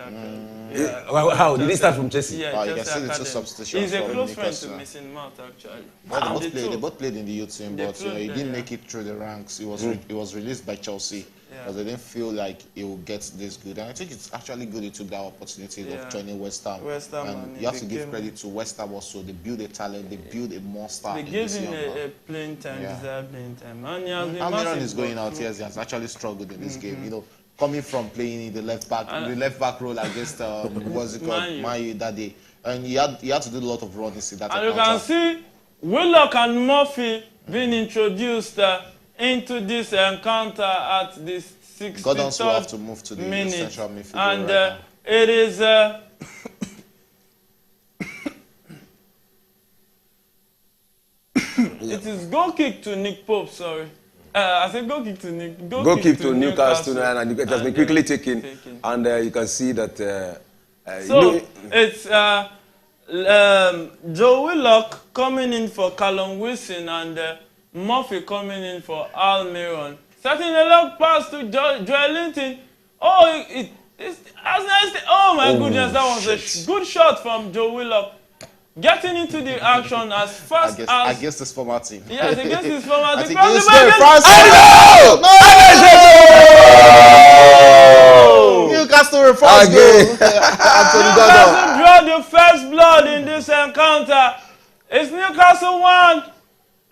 How? Did he start from Chelsea? Yeah, you can see the two substitutions. He's a from close friend Newcastle. to Mason Mount, actually. Well, they both played in the youth team, but he didn't make it through the ranks. He was released by Chelsea because they didn't feel like he would get this good. And I think it's actually good he took that opportunity of joining West Ham. And you have to give credit to West Ham also. They built a talent, they built a monster. They gave him a playing time, deserved playing time. And Almiron is going out here. He has actually struggled in this game. Coming from playing in the left back role against what's it called, Man U that day, and he had to do a lot of runs in that. And you can see Willock and Murphy being introduced into this encounter at this 63rd Gordon's will have to move to the central midfield. And it is it is goal kick to Nick Pope. Sorry. I said goal kick to Nick. Goal kick to Newcastle, and it has been quickly taken. And you can see that. It's Joe Willock coming in for Callum Wilson and Murphy coming in for Almiron. Setting a long pass to Joelinton. Oh my goodness, that was a good shot from Joe Willock. Getting into the action as fast as... Against his former team. Yes, against his former team. Newcastle with first goal. Newcastle draw the first blood in this encounter. It's Newcastle 1,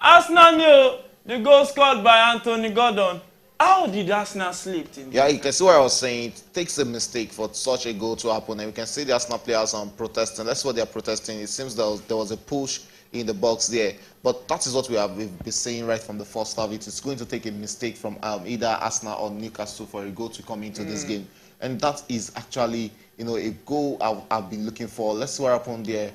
Arsenal 0. The goal scored by Anthony Gordon. How did Arsenal sleep? Yeah, you can see what I was saying. It takes a mistake for such a goal to happen. And we can see the Arsenal players protesting. That's what they are protesting. It seems there was a push in the box there. But that is what we've been saying right from the first half. It is going to take a mistake from either Arsenal or Newcastle for a goal to come into this game. And that is actually, a goal I've been looking for. Let's see what happened there.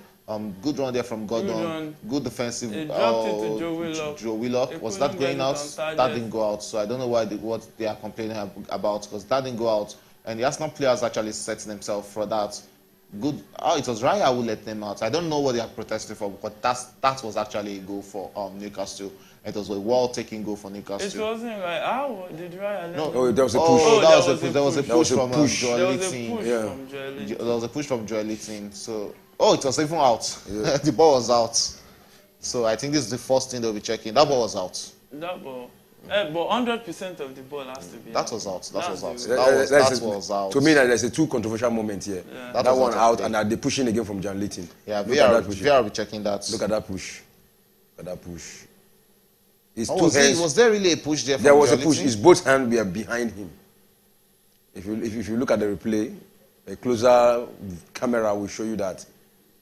Good run there from Gordon. Good defensive. It dropped it to Joe Willock. Joe Willock. Was that going out? That didn't go out. So I don't know what they are complaining about, because that didn't go out. And the Arsenal players actually set themselves for that. Good. Oh, it was Raya who let them out. I don't know what they are protesting for, but that was actually a goal for Newcastle. It was a well-taken goal for Newcastle. It wasn't right. How did Raya let No, there was a push. There was a push from Joel Joelinton. There was a push from Joelinton. So, it was even out. Yeah. The ball was out. So I think this is the first thing they'll be checking. That ball was out. That ball. But 100% of the ball has to be out. That was out. That was out. To me, there's a two controversial moment here. Yeah. That one out, and they're pushing again from Joelinton. Yeah, VR will be checking that. Look at that push. Look at that push. Was there really a push there? There was a push. His both hands were behind him. If you look at the replay, a closer camera will show you that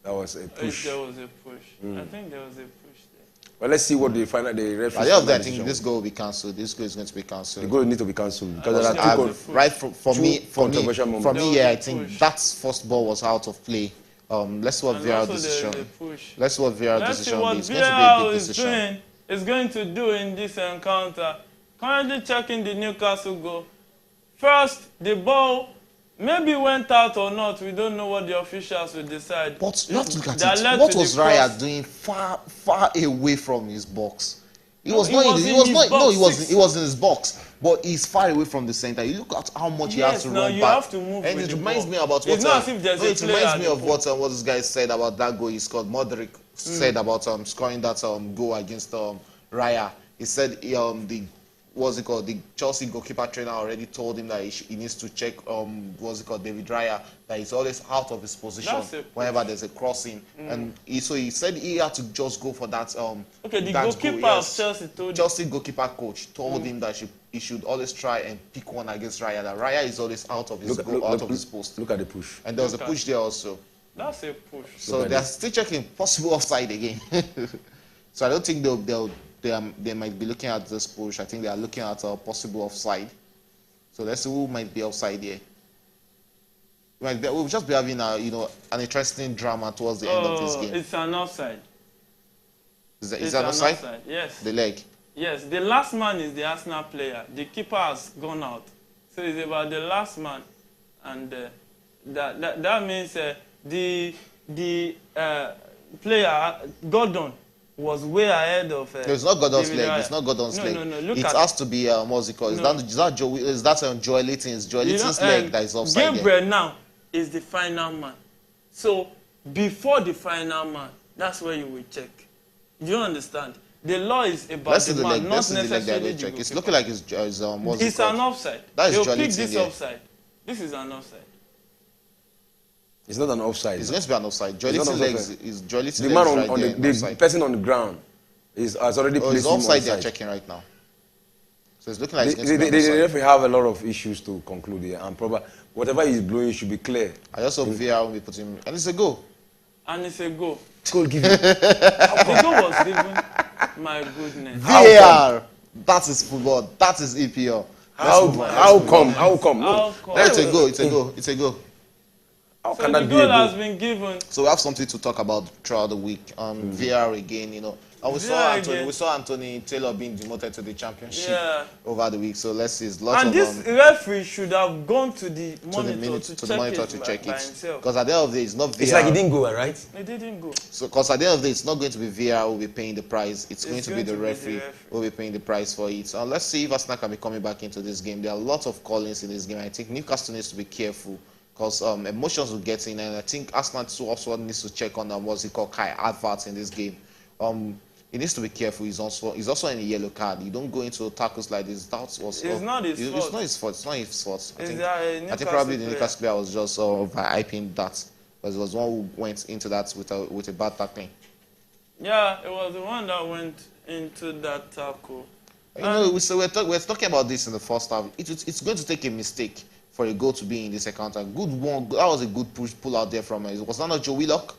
there was a push. There was a push. I think there was a push there. Well, let's see what the referee. I think this goal will be cancelled. This goal is going to be cancelled. The goal needs to be cancelled because there are for me, I think that first ball was out of play. Let's see what VR decision. Let's see what VR decision is. It's going to be a big decision. Is going to do in this encounter. Currently checking the Newcastle goal. First, the ball maybe went out or not. We don't know what the officials will decide. But you have to look at it. What was Raya doing far away from his box? He was in his box, but he's far away from the center. You look at how much he has to run back. Have to move and it reminds me about what what this guy said about that goal he scored. Modric said about scoring that goal against Raya. He said the Chelsea goalkeeper trainer already told him that he needs to check David Raya, that he's always out of his position whenever there's a crossing. And so he said he had to just go for that. The goalkeeper of Chelsea told Chelsea goalkeeper coach told him that he should always try and pick one against Raya. That Raya is always out of his post. Look at the push. And there was a push there also. That's a push. So they're still checking possible offside again. So I don't think they might be looking at this push. I think they are looking at a possible offside. So let's see who might be offside here. We'll just be having an interesting drama towards the end of this game. It's an offside. Is that an offside? Yes. The leg. Yes. The last man is the Arsenal player. The keeper has gone out. So it's about the last man, and that means the player Gordon was way ahead of. It's not Gordon's leg. It's not Gordon's leg. No. It has to be what's it called? Is that Joelinton's? Joelinton's leg that is offside. Gabriel now is the final man. So before the final man, that's where you will check. Do you understand? The law is about the man, not necessarily the check. It's looking like it's an offside. That is They'll pick this offside. This is an offside. It's not an offside. It's going to be an offside. Joelinton's legs is Joelinton's the man on the person on the ground has already placed him offside. They're checking right now. So it's looking like it's going to be the referee have a lot of issues to conclude here, and probably whatever he's blowing should be clear. I just hope VR will be putting, and it's a goal. And it's a goal. Goal given. The goal was given. My goodness. VAR. That is football. That is EPL. How come? It's a goal. It's a goal. How so can the that be goal has been given. So we have something to talk about throughout the week. VR again, And we saw Anthony Taylor being demoted to the championship over the week. So let's see. This referee should have gone to the monitor to check it. Because at the end of the day, it's not VR. It's like he didn't go, right? He didn't go. So because at the end of the day, it's not going to be VR who will be paying the price. It's going to be the referee who will be paying the price for it. Let's see if Arsenal can be coming back into this game. There are a lot of call-ins in this game. I think Newcastle needs to be careful, because emotions will get in, and I think Arsenal also needs to check on Kai Havertz in this game. He needs to be careful. He's also in a yellow card. You don't go into tackles like this. It's not his fault. It's not his fault. It's not his fault. I think probably the Newcastle player was just hyping that, because it was one who went into that with a bad tackling. Yeah, it was the one that went into that tackle. We're talking about this in the first half. It's going to take a mistake for a goal to be in this encounter. Good one. That was a good pull out there from him. Was that not Joe Willock?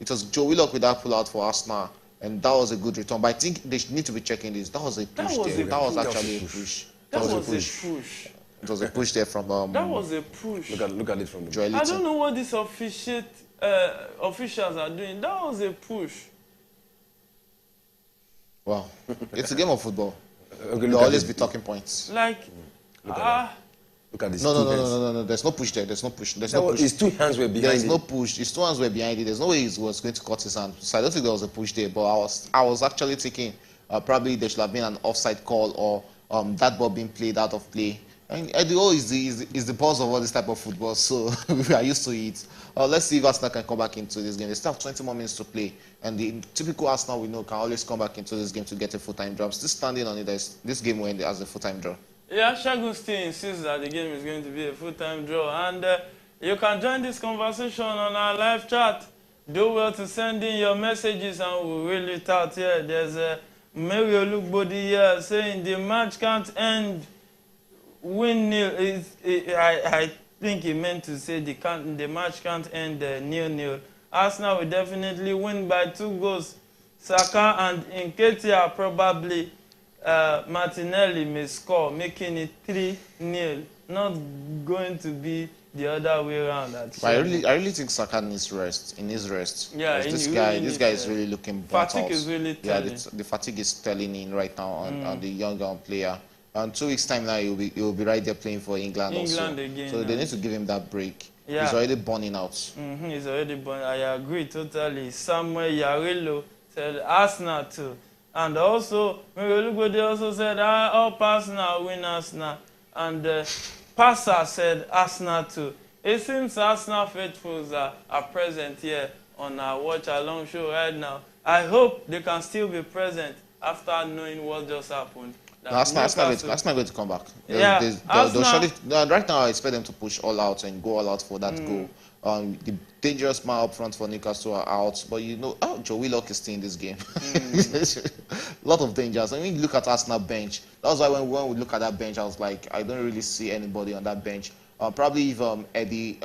It was Joe Willock with that pull out for Arsenal, and that was a good return. But I think they need to be checking this. That was a push there. That was actually a push. That was a push. It was a push there from. That was a push. Look at it from the. Joel I don't know what these officials are doing. That was a push. Wow, it's a game of football. Okay, There'll always be talking points. Like, Look at this. No. There's no push there. There's no push. There's no push. His two hands were behind There's it. no push. His two hands were behind it. There's no way he was going to cut his hand. So I don't think there was a push there. But I was actually thinking probably there should have been an offside call or that ball being played out of play. And Eddie is the boss of all this type of football, so we are used to it. Let's see if Arsenal can come back into this game. They still have 20 more minutes to play, and the typical Arsenal we know can always come back into this game to get a full-time draw. Still standing on it, this game will end as a full-time draw. Yeah, Shagun still insists that the game is going to be a full-time draw, and you can join this conversation on our live chat. Do well to send in your messages, and we'll read it out here. There's a Mario Lookbody here saying the match can't end. Win nil. I think he meant to say the match can't end 0-0. Arsenal will definitely win by 2 goals. Saka and Nketiah probably. Martinelli may score, making it 3-0. Not going to be the other way around. I really think Saka needs rest. He needs rest. Yeah, this guy is really looking burnt fatigue out. is really telling. Yeah, the fatigue is telling in right now on the younger player. And 2 weeks time now, he'll be right there playing for England also. Again. So they need to give him that break. Yeah. He's already burning out. He's already burning. I agree totally. Samuel Yarillo said Arsenal too. And also, Mary also said, all Arsenal win Arsenal. And Passer said Arsenal too. It seems Arsenal faithfuls are present here on our Watch Along show right now. I hope they can still be present after knowing what just happened. Arsenal going to come back. Yeah, right now I expect them to push all out and go all out for that goal. The dangerous man up front for Newcastle are out, but Joe Willock is still in this game. A lot of dangers. I mean, look at Arsenal bench. That's why when we look at that bench, I was like, I don't really see anybody on that bench. Probably if Eddie,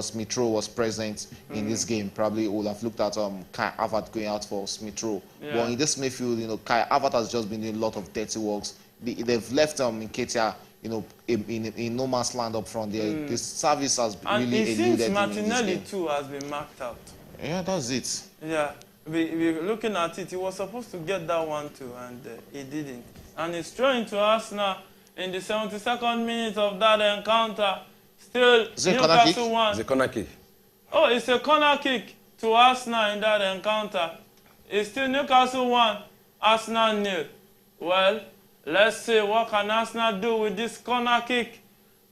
Smith Rowe was present in this game, probably would have looked at Kai Havertz going out for Smith Rowe. Yeah. But in this midfield, Kai Havertz has just been doing a lot of dirty works. They've left Nketiah, in no man's land up front there. The service has and really eluded him. And it seems Martinelli too has been marked out. Yeah, that's it. Yeah, we're looking at it. He was supposed to get that one too, and he didn't. And he's throwing to Arsenal in the 72nd minute of that encounter. Still, Newcastle won. It's a corner kick. Oh, it's a corner kick to Arsenal in that encounter. It's still Newcastle 1, Arsenal 0. Well, let's see what can Arsenal do with this corner kick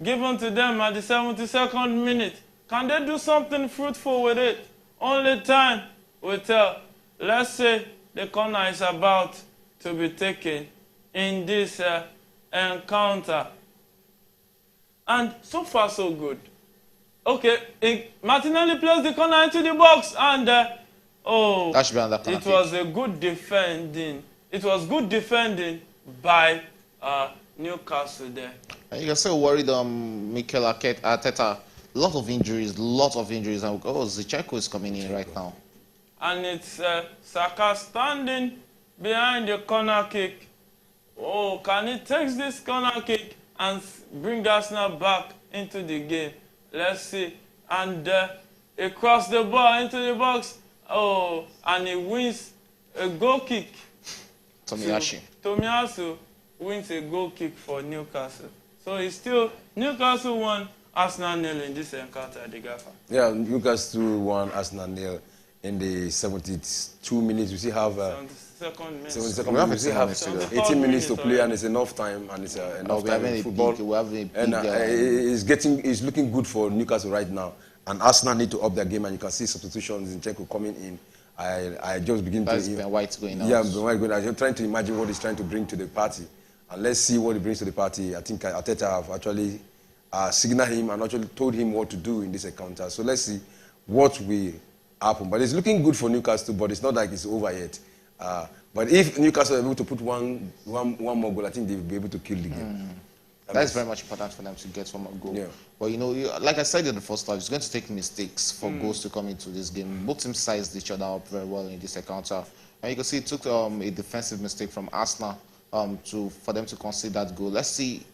given to them at the 72nd minute. Can they do something fruitful with it? Only time will tell. Let's say the corner is about to be taken in this encounter. And so far, so good. Okay, Martinelli plays the corner into the box, and that should be under corner it was a good defending. It was good defending by Newcastle there. And you can say worried Mikel Arteta. Lot of injuries, and Zicheko is coming in right now. And it's Saka standing behind the corner kick. Oh, can he take this corner kick and bring Arsenal back into the game? Let's see. And he crossed the ball into the box. Oh, and he wins a goal kick. Tomiyasu wins a goal kick for Newcastle. So it's still Newcastle 1, Arsenal 0 in this encounter at the Gaffer. Yeah, Newcastle 1, Arsenal 0 in the 72 minutes. We still have 72nd minute. 72nd minute. We still have 18 minutes to play, and it's enough time, and it's enough time in football. It's looking good for Newcastle right now. And Arsenal need to up their game, and you can see substitutions in Zinchenko coming in. I just begin to... Ben White going out. Yeah, Ben White going out. I'm trying to imagine what he's trying to bring to the party. And let's see what he brings to the party. I think Arteta have actually signaled him and actually told him what to do in this encounter. So let's see what will happen. But it's looking good for Newcastle, but it's not like it's over yet. But if Newcastle are able to put one more goal, I think they'll be able to kill the game. That's very much important for them to get from a goal. Yeah. But you know, like I said in the first half, it's going to take mistakes for goals to come into this game. Both teams sized each other up very well in this encounter. And you can see it took a defensive mistake from Arsenal for them to concede that goal. Let's see.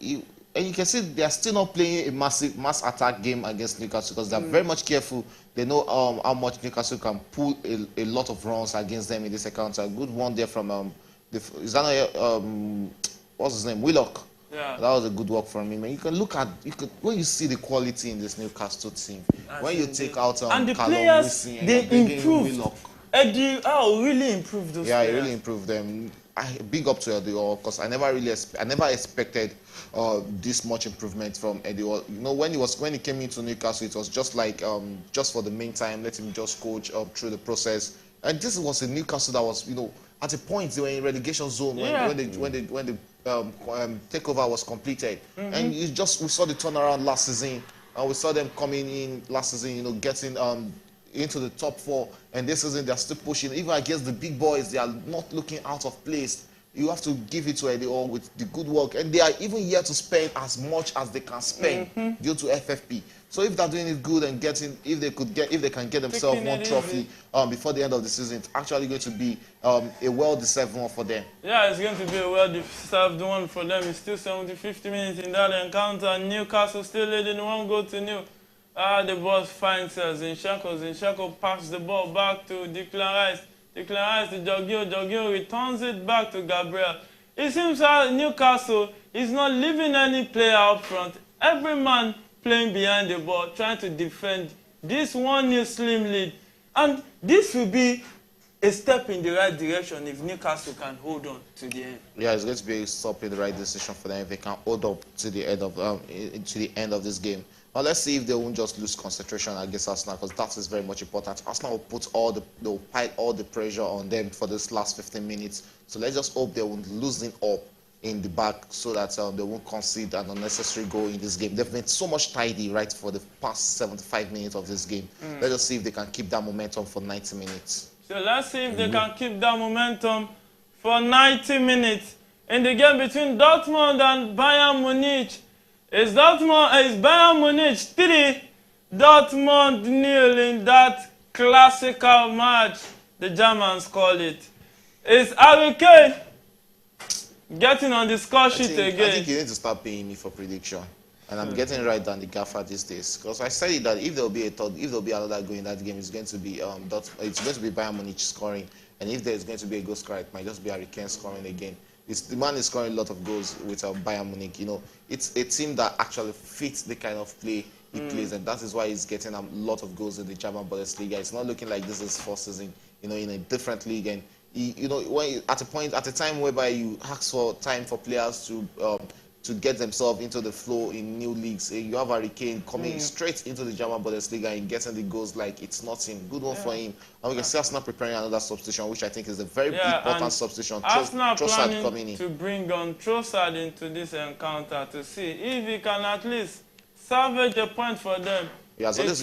And you can see they are still not playing a mass attack game against Newcastle because they're very much careful. They know how much Newcastle can pull a lot of runs against them in this encounter. Good one there from is that what's his name? Willock. Yeah. That was a good work from him. And you can look at when you see the quality in this Newcastle team. When you take out and the players, they improved. Eddie, really improved those players. Yeah, he really improved them. Big up to Eddie because I never expected this much improvement from Eddie. You know, when he came into Newcastle, it was just like just for the meantime, let him just coach through the process. And this was a Newcastle that was, you know, at a point they were in relegation zone when the takeover was completed. And we saw the turnaround last season, and we saw them coming in last season, you know, getting into the top 4, and this season they're still pushing. Even against the big boys, they are not looking out of place. You have to give it to Eddie Hall with the good work, and they are even here to spend as much as they can spend due to FFP. So if they're doing it good and if they can get themselves one trophy before the end of the season, it's actually going to be a well-deserved one for them. Yeah, it's going to be a well-deserved one for them. It's still 50 minutes in that encounter. Newcastle still leading 1-0. The ball finds Zinchenko. Zinchenko passes the ball back to Declan Rice. Declan Rice to Jorginho. Jorginho returns it back to Gabriel. It seems that Newcastle is not leaving any player up front. Every man playing behind the ball, trying to defend this 1-0 slim lead. And this will be a step in the right direction if Newcastle can hold on to the end. Yeah, it's going to be a step in the right decision for them if they can hold up to the end of this game. But let's see if they won't just lose concentration against Arsenal, because that is very much important. Arsenal will put they'll pile all the pressure on them for this last 15 minutes. So let's just hope they won't loosen up in the back so that they won't concede an unnecessary goal in this game. They've been so much tidy right for the past 75 minutes of this game. Let's just see if they can keep that momentum for 90 minutes. So let's see if they can keep that momentum for 90 minutes. In the game between Dortmund and Bayern Munich, is Bayern Munich 3, Dortmund 0 in that classical match, the Germans call it. Is Harry Kane getting on the score sheet again? I think you need to start paying me for prediction. And I'm getting right down the gaffer these days. Because I said that if there'll be another goal in that game, it's going to be Bayern Munich scoring. And if there's going to be a goal scorer, it might just be Harry Kane scoring again. The man is scoring a lot of goals with Bayern Munich. You know, it's a team that actually fits the kind of play he plays, and that is why he's getting a lot of goals in the German Bundesliga. It's not looking like this is first season, you know, in a different league. And you know, at a time whereby you ask for time for players to get themselves into the flow in new leagues, you have Harry Kane coming straight into the German Bundesliga and getting the goals like it's nothing. Good one for him. And we can see Arsenal preparing another substitution, which I think is a very important substitution. Arsenal planning to bring on Trossard into this encounter to see if he can at least salvage a point for them. He has always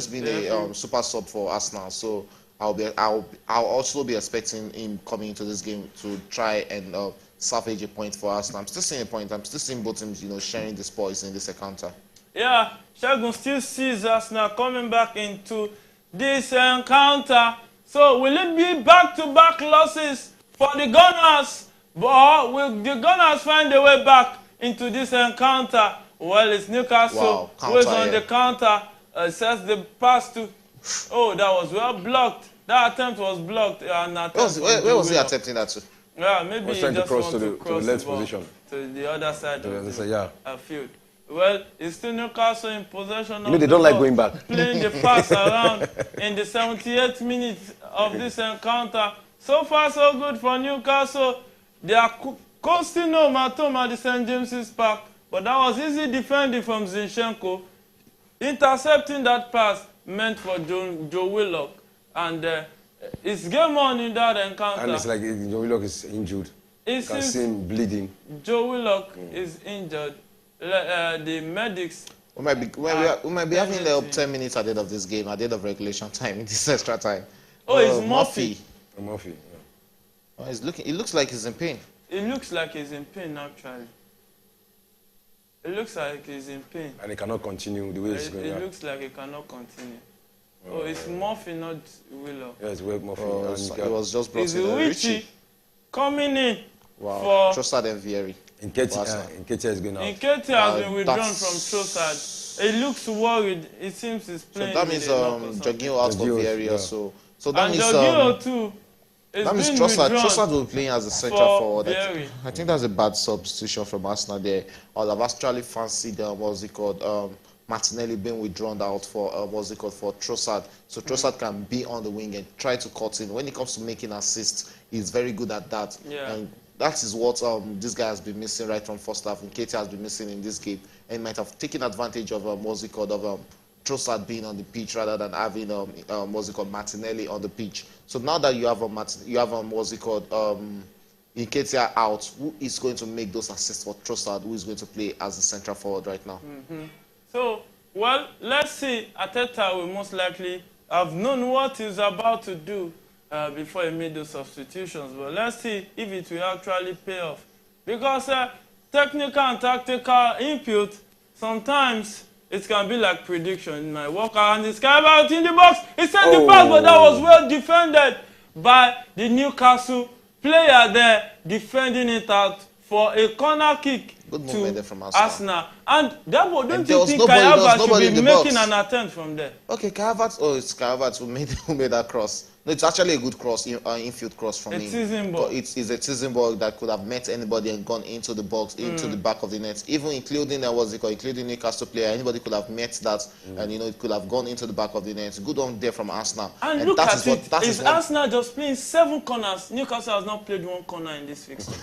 been a super sub for Arsenal. So I'll also be expecting him coming into this game to try and salvage a point for Arsenal. I'm still seeing a point. I'm still seeing both teams, you know, sharing the spoils in this encounter. Yeah, Shagun still sees Arsenal coming back into this encounter. So will it be back-to-back losses for the Gunners? But will the Gunners find a way back into this encounter? Well, it's Newcastle who is on the counter. Says the pass to... Oh, that was well blocked. That attempt was blocked. Where was he attempting that to? Yeah, maybe he just cross to the left position. To the other side of the field. Well, it's still Newcastle in possession of they don't like going back. Playing the pass around in the 78th minute of this encounter. So far, so good for Newcastle. They are coasting home at the St. James's Park. But that was easy defending from Zinchenko. Intercepting that pass meant for Joe Willock. And it's game on in that encounter. And it's like Joe Willock is injured. You can see him bleeding. Joe Willock is injured. The medics... We might be having up 10 minutes at the end of this game, at the end of regulation time, in this extra time. Oh, it's Murphy. Murphy, yeah. It looks like he's in pain. it looks like he's in pain, actually. It looks like he's in pain. And he cannot continue the way it's going. It looks like he cannot continue. Oh, it's Murphy, not Willow. Yeah, it's Murphy. It was just brought in Richie coming in for Trossard and Vieri. Nketiah is going out. Nketiah has been withdrawn from Trossard. He looks worried. It seems he's playing. So that means Jorginho out for Vieri also. So that means Jorginho too. That means Trossard will be playing as a central forward. I think that's a bad substitution from Arsenal there. I'll have actually fancied Martinelli being withdrawn out for for Trossard. So Trossard can be on the wing and try to cut in. When it comes to making assists, he's very good at that. Yeah. And that is what this guy has been missing right from first half. And Nketiah has been missing in this game. And might have taken advantage of Trossard being on the pitch rather than having Martinelli on the pitch. So now that you have Nketiah out, who is going to make those assists for Trossard? Who is going to play as a central forward right now? So, well, let's see. Arteta will most likely have known what he's about to do before he made those substitutions. But let's see if it will actually pay off. Because technical and tactical input, sometimes it can be like prediction. In my workout, and this guy out in the box. He sent the pass, but that was well defended by the Newcastle player there, defending it out for a corner kick to from Arsenal. And that was, don't you think Kai Havertz should be making an attempt from there? Okay, Kai Havertz, it's Kai Havertz who made that cross. No, it's actually a good cross, infield cross from him. It's a teasing ball that could have met anybody and gone into the box, into the back of the net. Even including including Newcastle player, anybody could have met that, and it could have gone into the back of the net. Good one there from Arsenal. And look at it. Is Arsenal just playing 7 corners? Newcastle has not played 1 corner in this fixture.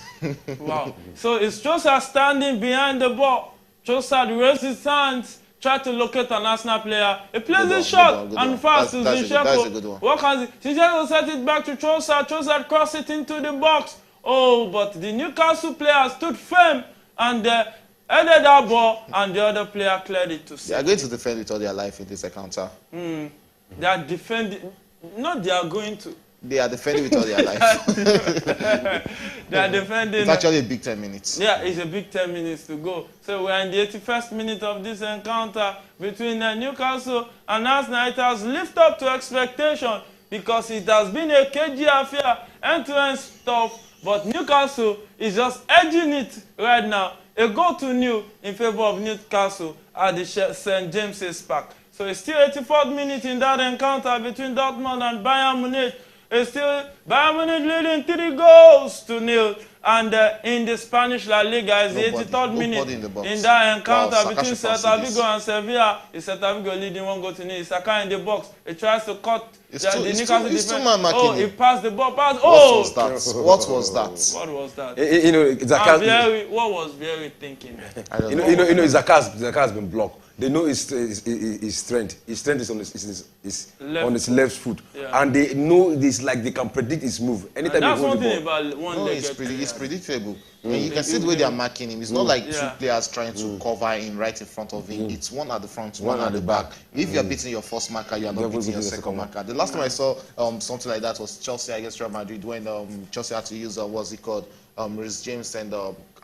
Wow. So it's Trossard standing behind the ball. Trossard raises his hands, try to locate an Arsenal player. He plays a shot and fast to Zinchenko. What can Zinchenko set it back to Trossard? Trossard cross it into the box. Oh, but the Newcastle player stood firm and headed that ball, and the other player cleared it to They are going to defend with all their life in this encounter. They are defending. Not they are going to. They are defending with all their life. They are defending. It's actually a big 10 minutes. Yeah, it's a big 10 minutes to go. So we're in the 81st minute of this encounter between Newcastle and Arsenal. It has lived up to expectation because it has been a cagey affair, end-to-end stuff. But Newcastle is just edging it right now. A goal to nil in favor of Newcastle at the St. James's Park. So it's still 84th minute in that encounter between Dortmund and Bayern Munich. It's still Bayern Munich leading 3-0. And in the Spanish La Liga, it's the 83rd minute in that encounter between Celta Vigo and Sevilla. It's Celta Vigo leading 1-0. Saka in the box. He tries to cut the Newcastle defense. Oh, he passed the ball. Oh! What was that? What was that? What was Vieri thinking? I don't know. Zaka has been blocked. They know his strength. His strength is on his left foot, and they know this, like they can predict his move. Anytime that's he one holds the thing ball. about one leg. It's predictable. And you can see the way they are marking him. It's not like 2 players trying to cover him right in front of him. It's one at the front, one at the back. If you are beating your first marker, you are not beating your second marker. The last time I saw something like that was Chelsea against Real Madrid, when Chelsea had to use Reece James and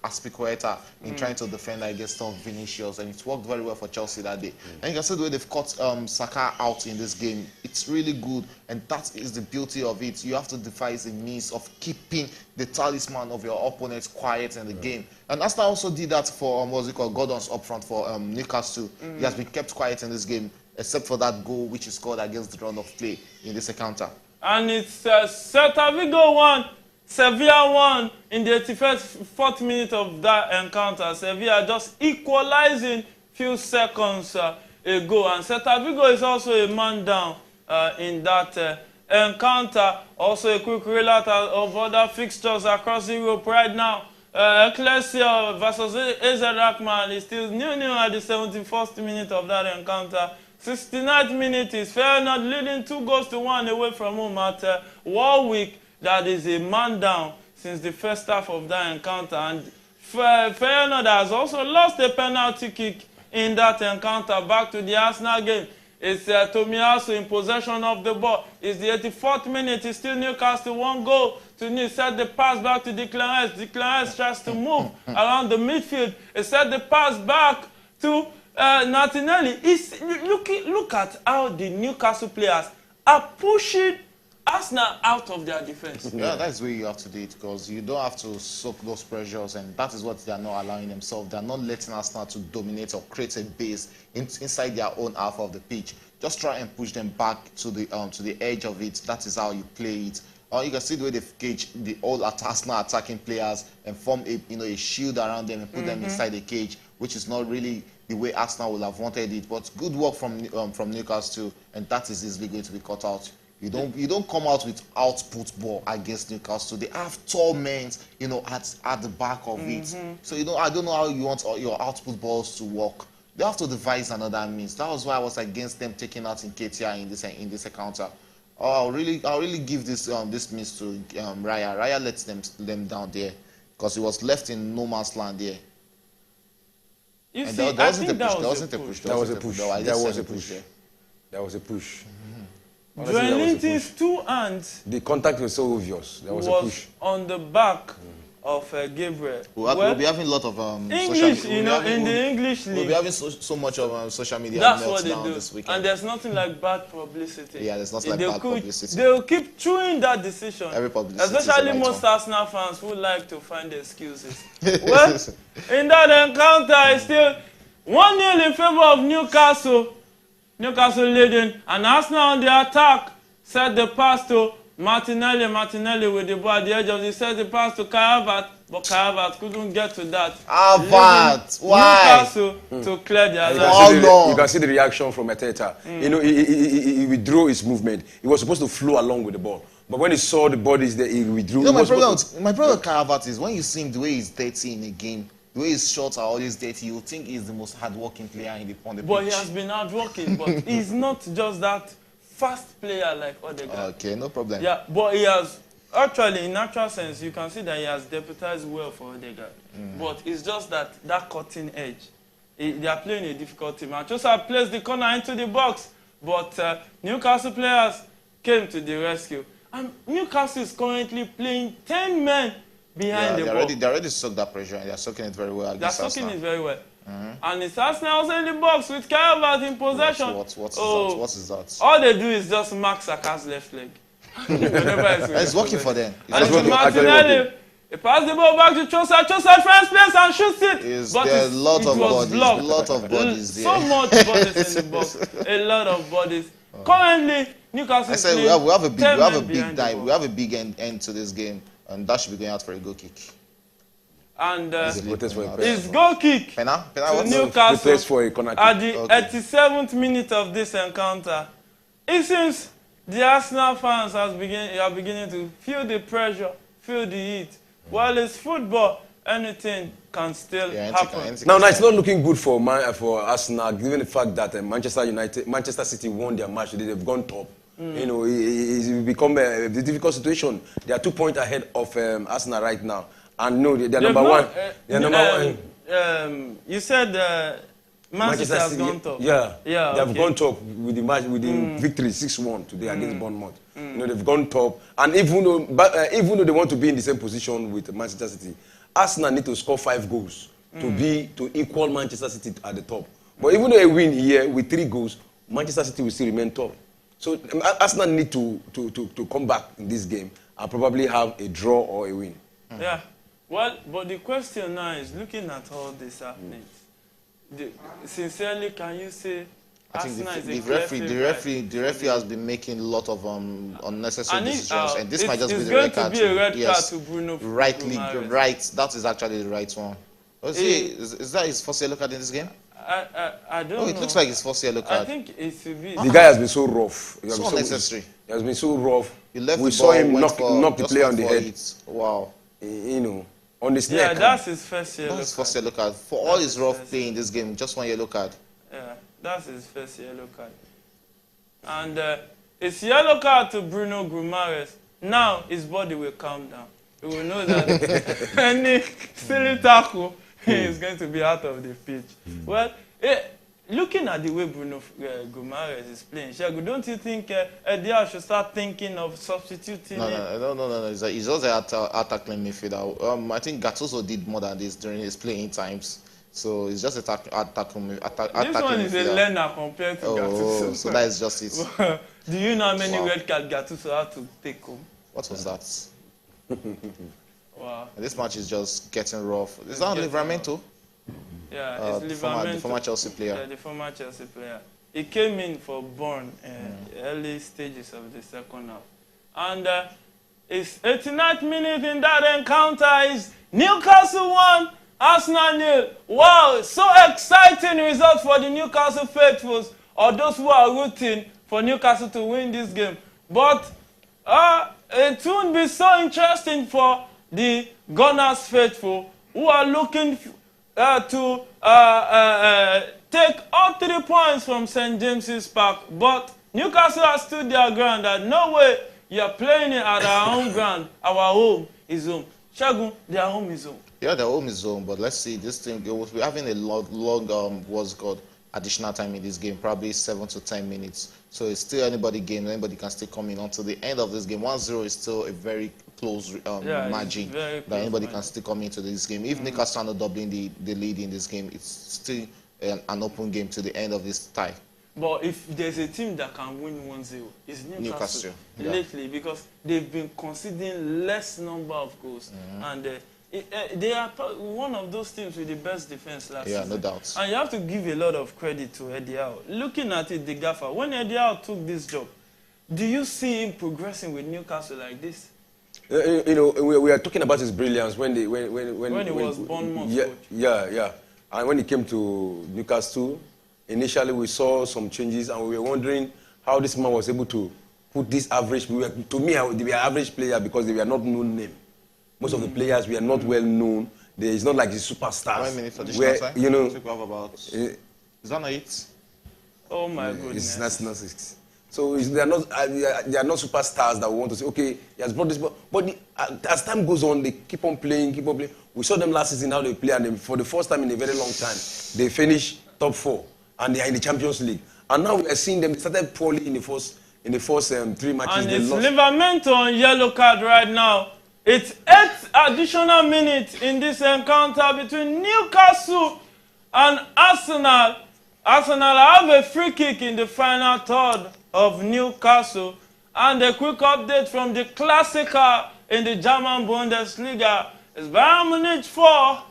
Aspilicueta in trying to defend against Vinicius, and it worked very well for Chelsea that day. And you can see the way they've cut Saka out in this game. It's really good, and that is the beauty of it. You have to devise a means of keeping the talisman of your opponents quiet in the game. And Arsenal also did that for Gordon's up front for Newcastle. He has been kept quiet in this game, except for that goal which he scored against the run of play in this encounter. And it's Celta Vigo 1. Sevilla won in the 84th minute of that encounter. Sevilla just equalizing few seconds ago. And Celta Vigo is also a man down in that encounter. Also a quick relate of other fixtures across Europe right now. Ecclesia versus AZ Alkmaar is still 0-0 at the 71st minute of that encounter. 69th minute is Feyenoord leading 2-1 away from home at Warwick. That is a man down since the first half of that encounter. And Feyenoord has also lost a penalty kick in that encounter. Back to the Arsenal game. It's Tomiyasu in possession of the ball. It's the 84th minute. It's still Newcastle 1-0 to New. Set the pass back to Disciplinary. Disciplinary tries to move around the midfield. He set the pass back to Martinelli. Look at how the Newcastle players are pushing Arsenal out of their defense. Yeah, that's where you have to do it, because you don't have to soak those pressures, and that is what they are not allowing themselves. They are not letting Arsenal to dominate or create a base inside their own half of the pitch. Just try and push them back to the edge of it. That is how you play it. You can see the way they've caged the all Arsenal attacking players and form a shield around them and put them inside the cage, which is not really the way Arsenal would have wanted it. But good work from Newcastle, and that is easily going to be cut out. You don't come out with output ball against Newcastle. They have tall men, at the back of it. So I don't know how you want your output balls to work. They have to devise another means. That was why I was against them taking out Nketiah in this encounter. I'll really give this means to Raya. Raya lets them down there, because he was left in no man's land there. That was a push. Joelinton's two hands. The contact was so obvious. There was a push on the back of Gabriel. We'll be having a lot of English, in the English league. We'll be having so much of social media. That's what they do. This weekend. And there's nothing like bad publicity. Yeah, there's nothing like bad publicity. They'll keep chewing that decision. Every publicity, especially most Arsenal fans who like to find excuses. Well, in that encounter, it's still 1-0 in favor of Newcastle. Newcastle leading, and Arsenal on the attack. Set the pass to Martinelli. Martinelli with the ball at the edge of the set the pass to Karavat, but Karavat couldn't get to that. Why? Newcastle to clear the You can see the reaction from Arteta. He withdrew his movement. He was supposed to flow along with the ball, but when he saw the bodies there, he withdrew. My problem with Karavat is when you see him the way he's dirty in a game. The way his shots are always dirty, you think he's the most hardworking player on the pitch. But he has been hardworking, but he's not just that fast player like Odegaard. Okay, no problem. Yeah, but he has, actually, in natural sense, you can see that he has deputized well for Odegaard. But it's just that cutting edge. They are playing a difficult team. Manchester placed the corner into the box, but Newcastle players came to the rescue. And Newcastle is currently playing 10 men behind the ball. They already soaked that pressure, and they're soaking it very well. They're soaking it very well. And it's Arsenal also in the box with Karavat in possession. What is that? All they do is just mark Saka's left leg. It's working for them. And Martinelli, he passed the ball back to Trossard. Trossard finds space and shoots it. But there are a lot of bodies there. So much bodies in the box. A lot of bodies. Currently, Newcastle is playing. We have a big end to this game. And that should be going out for a goal kick. And his goal kick to Newcastle for a corner kick. At the 87th minute of this encounter. It seems the Arsenal fans are beginning to feel the pressure, feel the heat. While it's football, anything can still happen. Now, it's not looking good for Arsenal, given the fact that Manchester City won their match today. They've gone top. It's become a difficult situation. They are 2 points ahead of Arsenal right now. And they're number one. They're number one. You said Manchester has gone top. Yeah. They have gone top with the match, with the victory 6-1 today against Bournemouth. They've gone top. And even though they want to be in the same position with Manchester City, Arsenal need to score 5 goals to equal Manchester City at the top. But even though they win here with 3 goals, Manchester City will still remain top. So Arsenal need to come back in this game and probably have a draw or a win. Yeah. Well, but the question now is, looking at all this happening, sincerely, can you say Arsenal is a clear favorite? The referee has been making a lot of unnecessary decisions, and this might just be the red card. It's going to be a red card to Bruno. Right. That is actually the right one. Is that his first yellow card in this game? I don't know. It looks like his first yellow card. I think it should be. The guy has been so rough. So unnecessary. He has been so rough. We saw him knock the player on the head. Wow. On his neck. Yeah, that's his first yellow card. That's his first yellow card. For all his rough play in this game, just 1 yellow card. Yeah, that's his first yellow card. And it's yellow card to Bruno Guimaraes. Now his body will calm down. He will know that any silly tackle is going to be out of the pitch. Well, looking at the way Bruno Guimaraes is playing, Shegu, don't you think Edia should start thinking of substituting him? No. He's just an attacking midfielder. I think Gattuso did more than this during his playing times. So it's just attacking midfielder. This one is a learner compared to Gattuso. So that is just it. Do you know how many red cards Gattuso had to take home? What was that? Wow. This match is just getting rough. Is that Livramento? Yeah, it's Livramento. The former Chelsea player. Yeah, the former Chelsea player. He came in for Bourne early stages of the second half. And it's 89th minute in that encounter is Newcastle 1, Arsenal 0. Wow, so exciting result for the Newcastle faithfuls or those who are rooting for Newcastle to win this game. But it won't be so interesting for the Gunners faithful who are looking to take all 3 points from St. James's Park. But Newcastle has stood their ground that no way you are playing it at our own ground. Our home is home. Shagun, their home is home. Yeah, their home is home, but let's see, this thing, we're having a long what's called additional time in this game, probably 7 to 10 minutes. So it's still anybody game, anybody can still come in until the end of this game. 1-0 is still a very close margin that anybody can still come into this game. If Newcastle are not doubling the lead in this game, it's still an open game to the end of this tie. But if there's a team that can win 1-0, it's Newcastle. Lately, because they've been conceding less number of goals. And they are one of those teams with the best defense last season. Yeah, no doubt. And you have to give a lot of credit to Eddie Howe. Looking at it, the gaffer, when Eddie Howe took this job, do you see him progressing with Newcastle like this? You know, we are talking about his brilliance when he was Bournemouth coach. Yeah. And when he came to Newcastle, initially we saw some changes and we were wondering how this man was able to put this average. To me, they were average player because they were not known name. Most of the players were not well known. It's not like the superstars. 1 minute additional time. You know, is that not it? Oh my goodness. That's not it. So they are not superstars that we want to say, okay, he has brought this. But as time goes on, they keep on playing. We saw them last season how they play, and for the first time in a very long time, they finished top 4, and they are in the Champions League. And now we are seeing them. They started poorly in the first 3 matches. And it's Livramento on yellow card right now. It's 8th additional minute in this encounter between Newcastle and Arsenal. Arsenal have a free kick in the final third of Newcastle. And a quick update from the Klassiker in the German Bundesliga. It's Bayern Munich 4,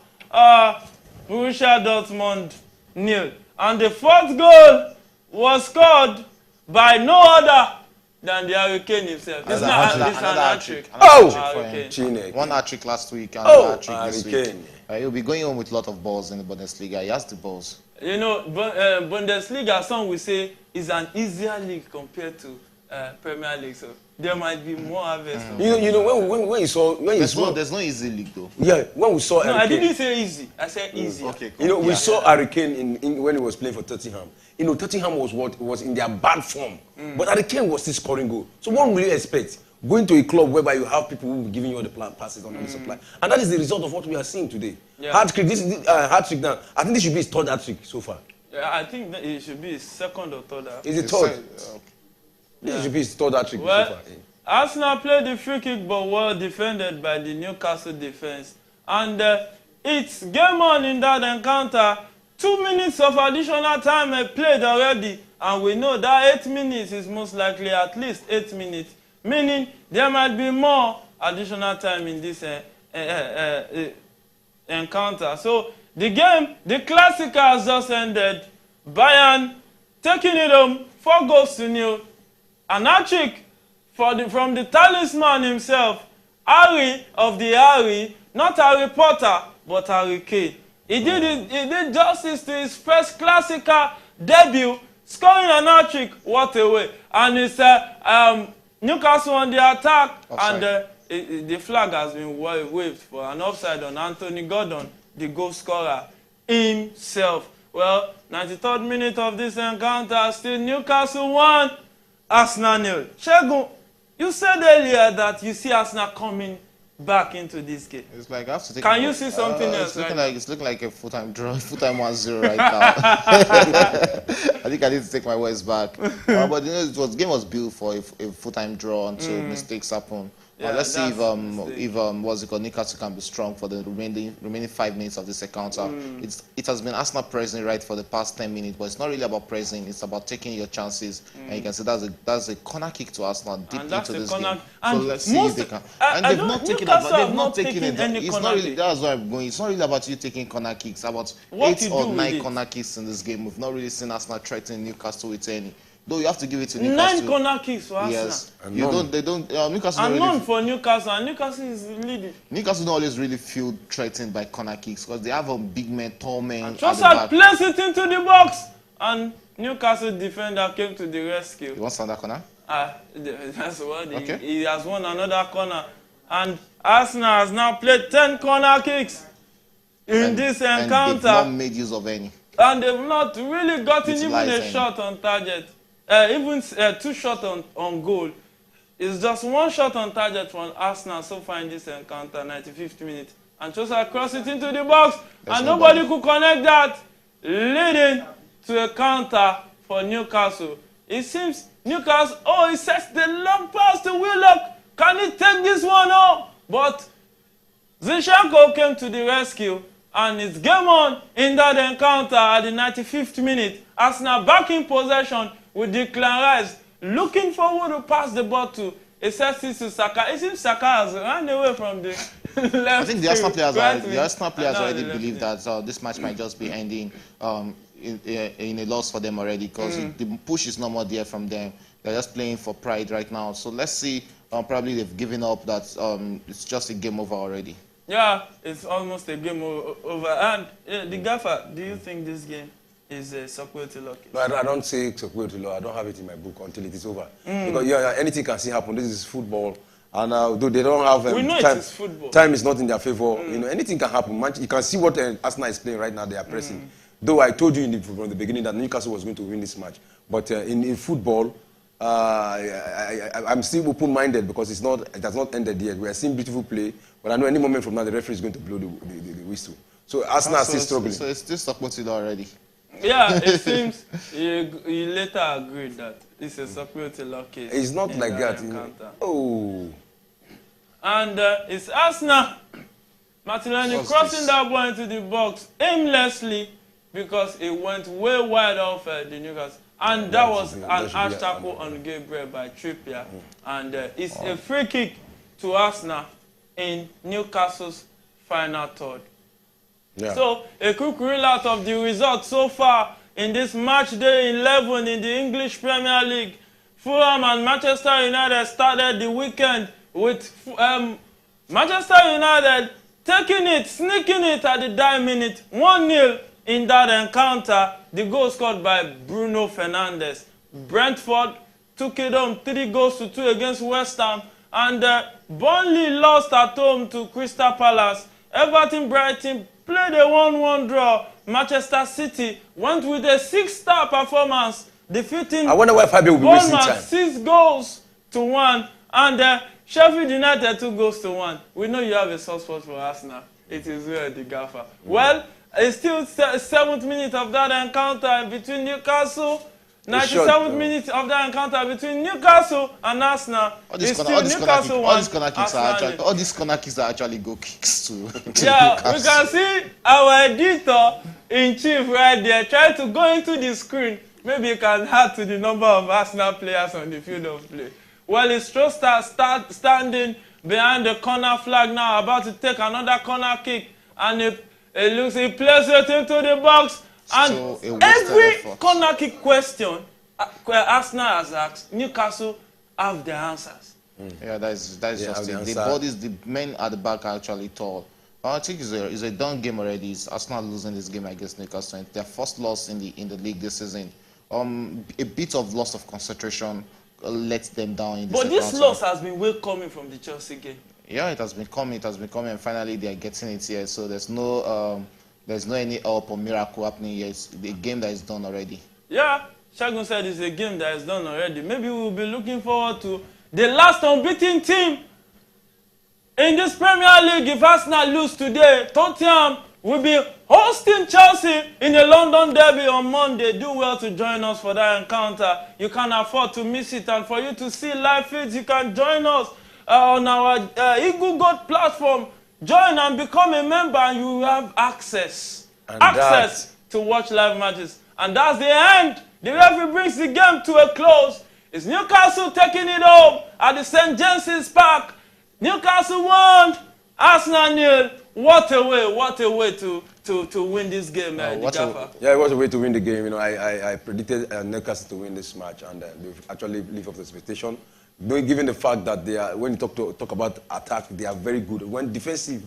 Borussia Dortmund 0. And the 4th goal was scored by no other than the Hurricane himself. This is an hat-trick. One hat-trick last week and one hat-trick this week. He'll be going on with a lot of balls in the Bundesliga. He has the balls. You know, Bundesliga, some will say, is an easier league compared to Premier League. So there might be more harvest. You know, when you saw... There's no easy league, though. Yeah, when we saw... No, I didn't say easy. I said easy. Okay, cool. You know, we saw Hurricane when he was playing for Tottenham. You know, Tottenham was in their bad form. But Hurricane was still scoring goal. So what will you expect? Going to a club whereby you have people who are giving you all the passes on the supply. And that is the result of what we are seeing today. Yeah. Hat-trick, this is hat-trick now. I think this should be his 3rd hat-trick so far. Yeah, I think that it should be his 2nd or 3rd hat-trick. Is it 3rd? This should be his 3rd hat-trick so far. Arsenal played the free kick but well defended by the Newcastle defense. And it's game on in that encounter. 2 minutes of additional time played already. And we know that 8 minutes is most likely at least 8 minutes. Meaning there might be more additional time in this encounter. So the game, the Klassiker has just ended. Bayern taking it home, 4-0. An hat-trick from the talisman himself, Harry of the Harry, not Harry Potter, but Harry Kane. He did justice to his first Klassiker debut, scoring an hat-trick. What a way. And it's Newcastle on the attack, offside. And the flag has been waved for an offside on Anthony Gordon, the goal scorer himself. Well, 93rd minute of this encounter, still Newcastle 1, Arsenal 0. Shegun, you said earlier that you see Arsenal coming back into this game? It's like I have to take. Can you see something else? It's looking like a full-time draw, full-time 1-0 right now. I think I need to take my words back. But you know, game was built for a full-time draw until mistakes happen. Yeah, let's see if what's it called, Newcastle can be strong for the remaining 5 minutes of this encounter. It has been Arsenal pressing right for the past 10 minutes, but it's not really about pressing. It's about taking your chances, and you can see that's a corner kick to Arsenal deep into this game. So let's see if they can. And they've not taken it. They've not taken it. It's not really. That's where I'm going. It's not really about you taking corner kicks. About 8 or 9 corner kicks in this game. We've not really seen Arsenal threatening Newcastle with any. Though you have to give it to Newcastle. 9 corner kicks for Arsenal. Yes. They don't. Newcastle. And none for Newcastle. And Newcastle is leading. Newcastle don't always really feel threatened by corner kicks because they have a big man, tall man. Trossard placed it into the box, and Newcastle defender came to the rescue. You want some that corner? That's what Okay. He has won another corner, and Arsenal has now played 10 corner kicks in this encounter. And they've not made use of any. And they've not really gotten even a shot on target. Even 2 shots on goal. It's just 1 shot on target from Arsenal so far in this encounter, 95th minute. And Trossard crossed it into the box, and nobody could connect that, leading to a counter for Newcastle. It seems Newcastle, he sets the long pass to Willock. Can he take this one up? But Zinchenko came to the rescue, and it's game on in that encounter at the 95th minute. Arsenal back in possession with Declan Rice looking forward to pass the ball to a set to Saka. It seems Saka has run away from the left. I think the Arsenal players already believe that this match might just be ending in a loss for them already because the push is no more there from them. They're just playing for pride right now. So let's see. Probably they've given up that it's just a game over already. Yeah, it's almost a game over. And the gaffer, do you think this game is a security lock? No, I don't say security law. I don't have it in my book until it is over. Because anything can still happen. This is football. And though they don't have we know time, it is football. Time is not in their favor. You know, anything can happen. You can see what Arsenal is playing right now. They are pressing. Though I told you from the beginning that Newcastle was going to win this match. But in football, I'm still open-minded because it has not ended yet. We are seeing beautiful play. But I know any moment from now the referee is going to blow the whistle. So Arsenal is still struggling. So it's still supported already. Yeah, it seems he later agreed that it's a security lock case. It's not like that. You know? Oh. And it's Arsenal. Martinelli crossing that ball into the box aimlessly because it went way wide off the Newcastle. And that was an arch tackle on Gabriel by Trippier. And it's a free kick to Arsenal in Newcastle's final third. Yeah. So, a quick reload of the results so far in this match day 11 in the English Premier League. Fulham and Manchester United started the weekend with Manchester United taking it, sneaking it at the dying minute, 1-0 in that encounter. The goal scored by Bruno Fernandes. Brentford took it home 3-2 against West Ham. And Burnley lost at home to Crystal Palace. Everton Brighton played a 1-1 draw. Manchester City went with a 6-star performance, defeating I wonder why Fabio will be wasting time. 6-1. And Sheffield United 2-1. We know you have a soft spot for Arsenal. It is where the gaffer. Well, it's still 7th minute of that encounter between Newcastle. 97th minute of that encounter between Newcastle and Arsenal. All these corner kicks are actually goal kicks too. Yeah, we can see our editor-in-chief right there trying to go into the screen. Maybe you can add to the number of Arsenal players on the field of play. Well, it's Trossard standing behind the corner flag now, about to take another corner kick. And he plays it into the box. And so every corner kick question Arsenal has asked, Newcastle have the answers. Yeah, that's just it. The men at the back are actually tall. I think it's a done game already. It's Arsenal losing this game against Newcastle. Their first loss in the league this season. A bit of loss of concentration let them down in this. But this loss has been coming from the Chelsea game. Yeah, it has been coming, and finally they are getting it here. So there's no any help or miracle happening yet. It's the game that is done already. Yeah, Shagun said it's a game that is done already. Maybe we'll be looking forward to the last unbeaten team In this Premier League, if Arsenal lose today, Tottenham will be hosting Chelsea in the London derby on Monday. Do well to join us for that encounter. You can't afford to miss it. And for you to see live feeds, you can join us on our Eagle Gold platform. Join and become a member, and you will have access to watch live matches. And that's the end. The referee brings the game to a close. It's Newcastle taking it home at the St. James's Park. Newcastle won, Arsenal 0. What a way to win this game, yeah, it was a way to win the game. You know, I predicted Newcastle to win this match, and they've actually lived up to the expectation. Given the fact that they are, when you talk about attack, they are very good. When defensive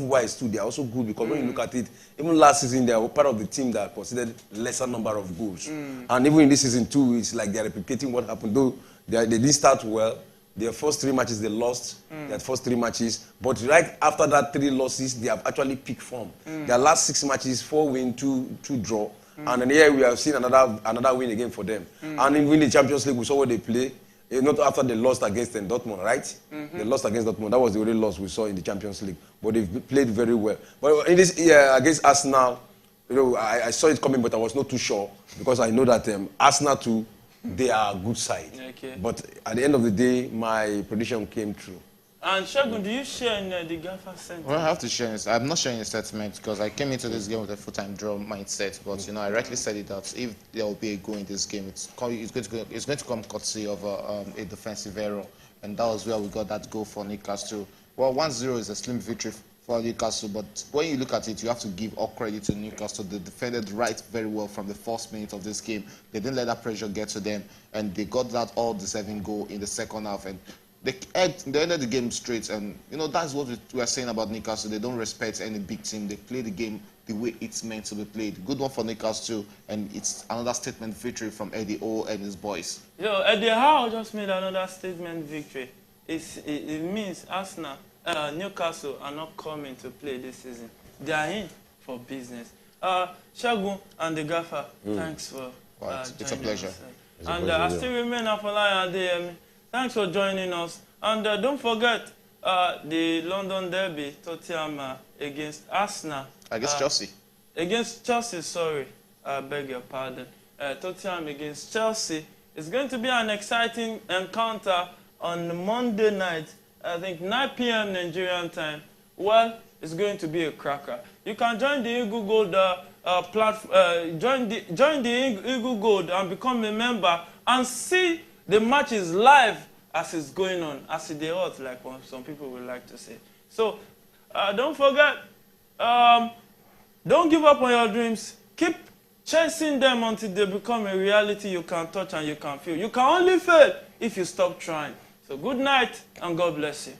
wise too, they are also good, because when you look at it, even last season they were part of the team that considered lesser number of goals, and even in this season too, it's like they are replicating what happened. Though they didn't start well. Their first 3 matches they lost. Their first 3 matches, but right after that 3 losses, they have actually peaked form. Their last 6 matches, 4 wins, 2 draw, and then here we have seen another win again for them. And even in the Champions League, we saw what they play. Not after they lost against Dortmund, right? They lost against Dortmund. That was the only loss we saw in the Champions League. But they've played very well. But in this against Arsenal, you know, I saw it coming, but I was not too sure, because I know that Arsenal too, they are a good side. Okay. But at the end of the day, my prediction came true. And Shogun, do you share in the Gaffer sentiment? Well, I have to share this. I'm not sharing a sentiment, because I came into this game with a full-time draw mindset. But, you know, I rightly said it that if there will be a goal in this game, it's going to come courtesy of a defensive error. And that was where we got that goal for Newcastle. Well, 1-0 is a slim victory for Newcastle, but when you look at it, you have to give all credit to Newcastle. They defended very well from the first minute of this game. They didn't let that pressure get to them, and they got that all-deserving goal in the second half. And they ended the game straight, and you know that's what we are saying about Newcastle. They don't respect any big team. They play the game the way it's meant to be played. Good one for Newcastle, and it's another statement victory from Eddie O and his boys. Yo, Eddie Howe just made another statement victory. It means Arsenal, Newcastle are not coming to play this season. They are in for business. Shagun and the Gaffer, thanks for it's a pleasure. And I still remain Afolayan Adeyemi. Thanks for joining us. And don't forget the London derby, Tottenham against Arsenal. Against Chelsea. Against Chelsea, sorry. I beg your pardon. Tottenham against Chelsea. It's going to be an exciting encounter on Monday night, I think 9 p.m. Nigerian time. Well, it's going to be a cracker. You can join the Eagle Gold platform, join the Eagle Gold and become a member and see the matches live as it's going on, as it's the hot, like some people would like to say. So, don't forget, don't give up on your dreams. Keep chasing them until they become a reality you can touch and you can feel. You can only fail if you stop trying. So good night and God bless you.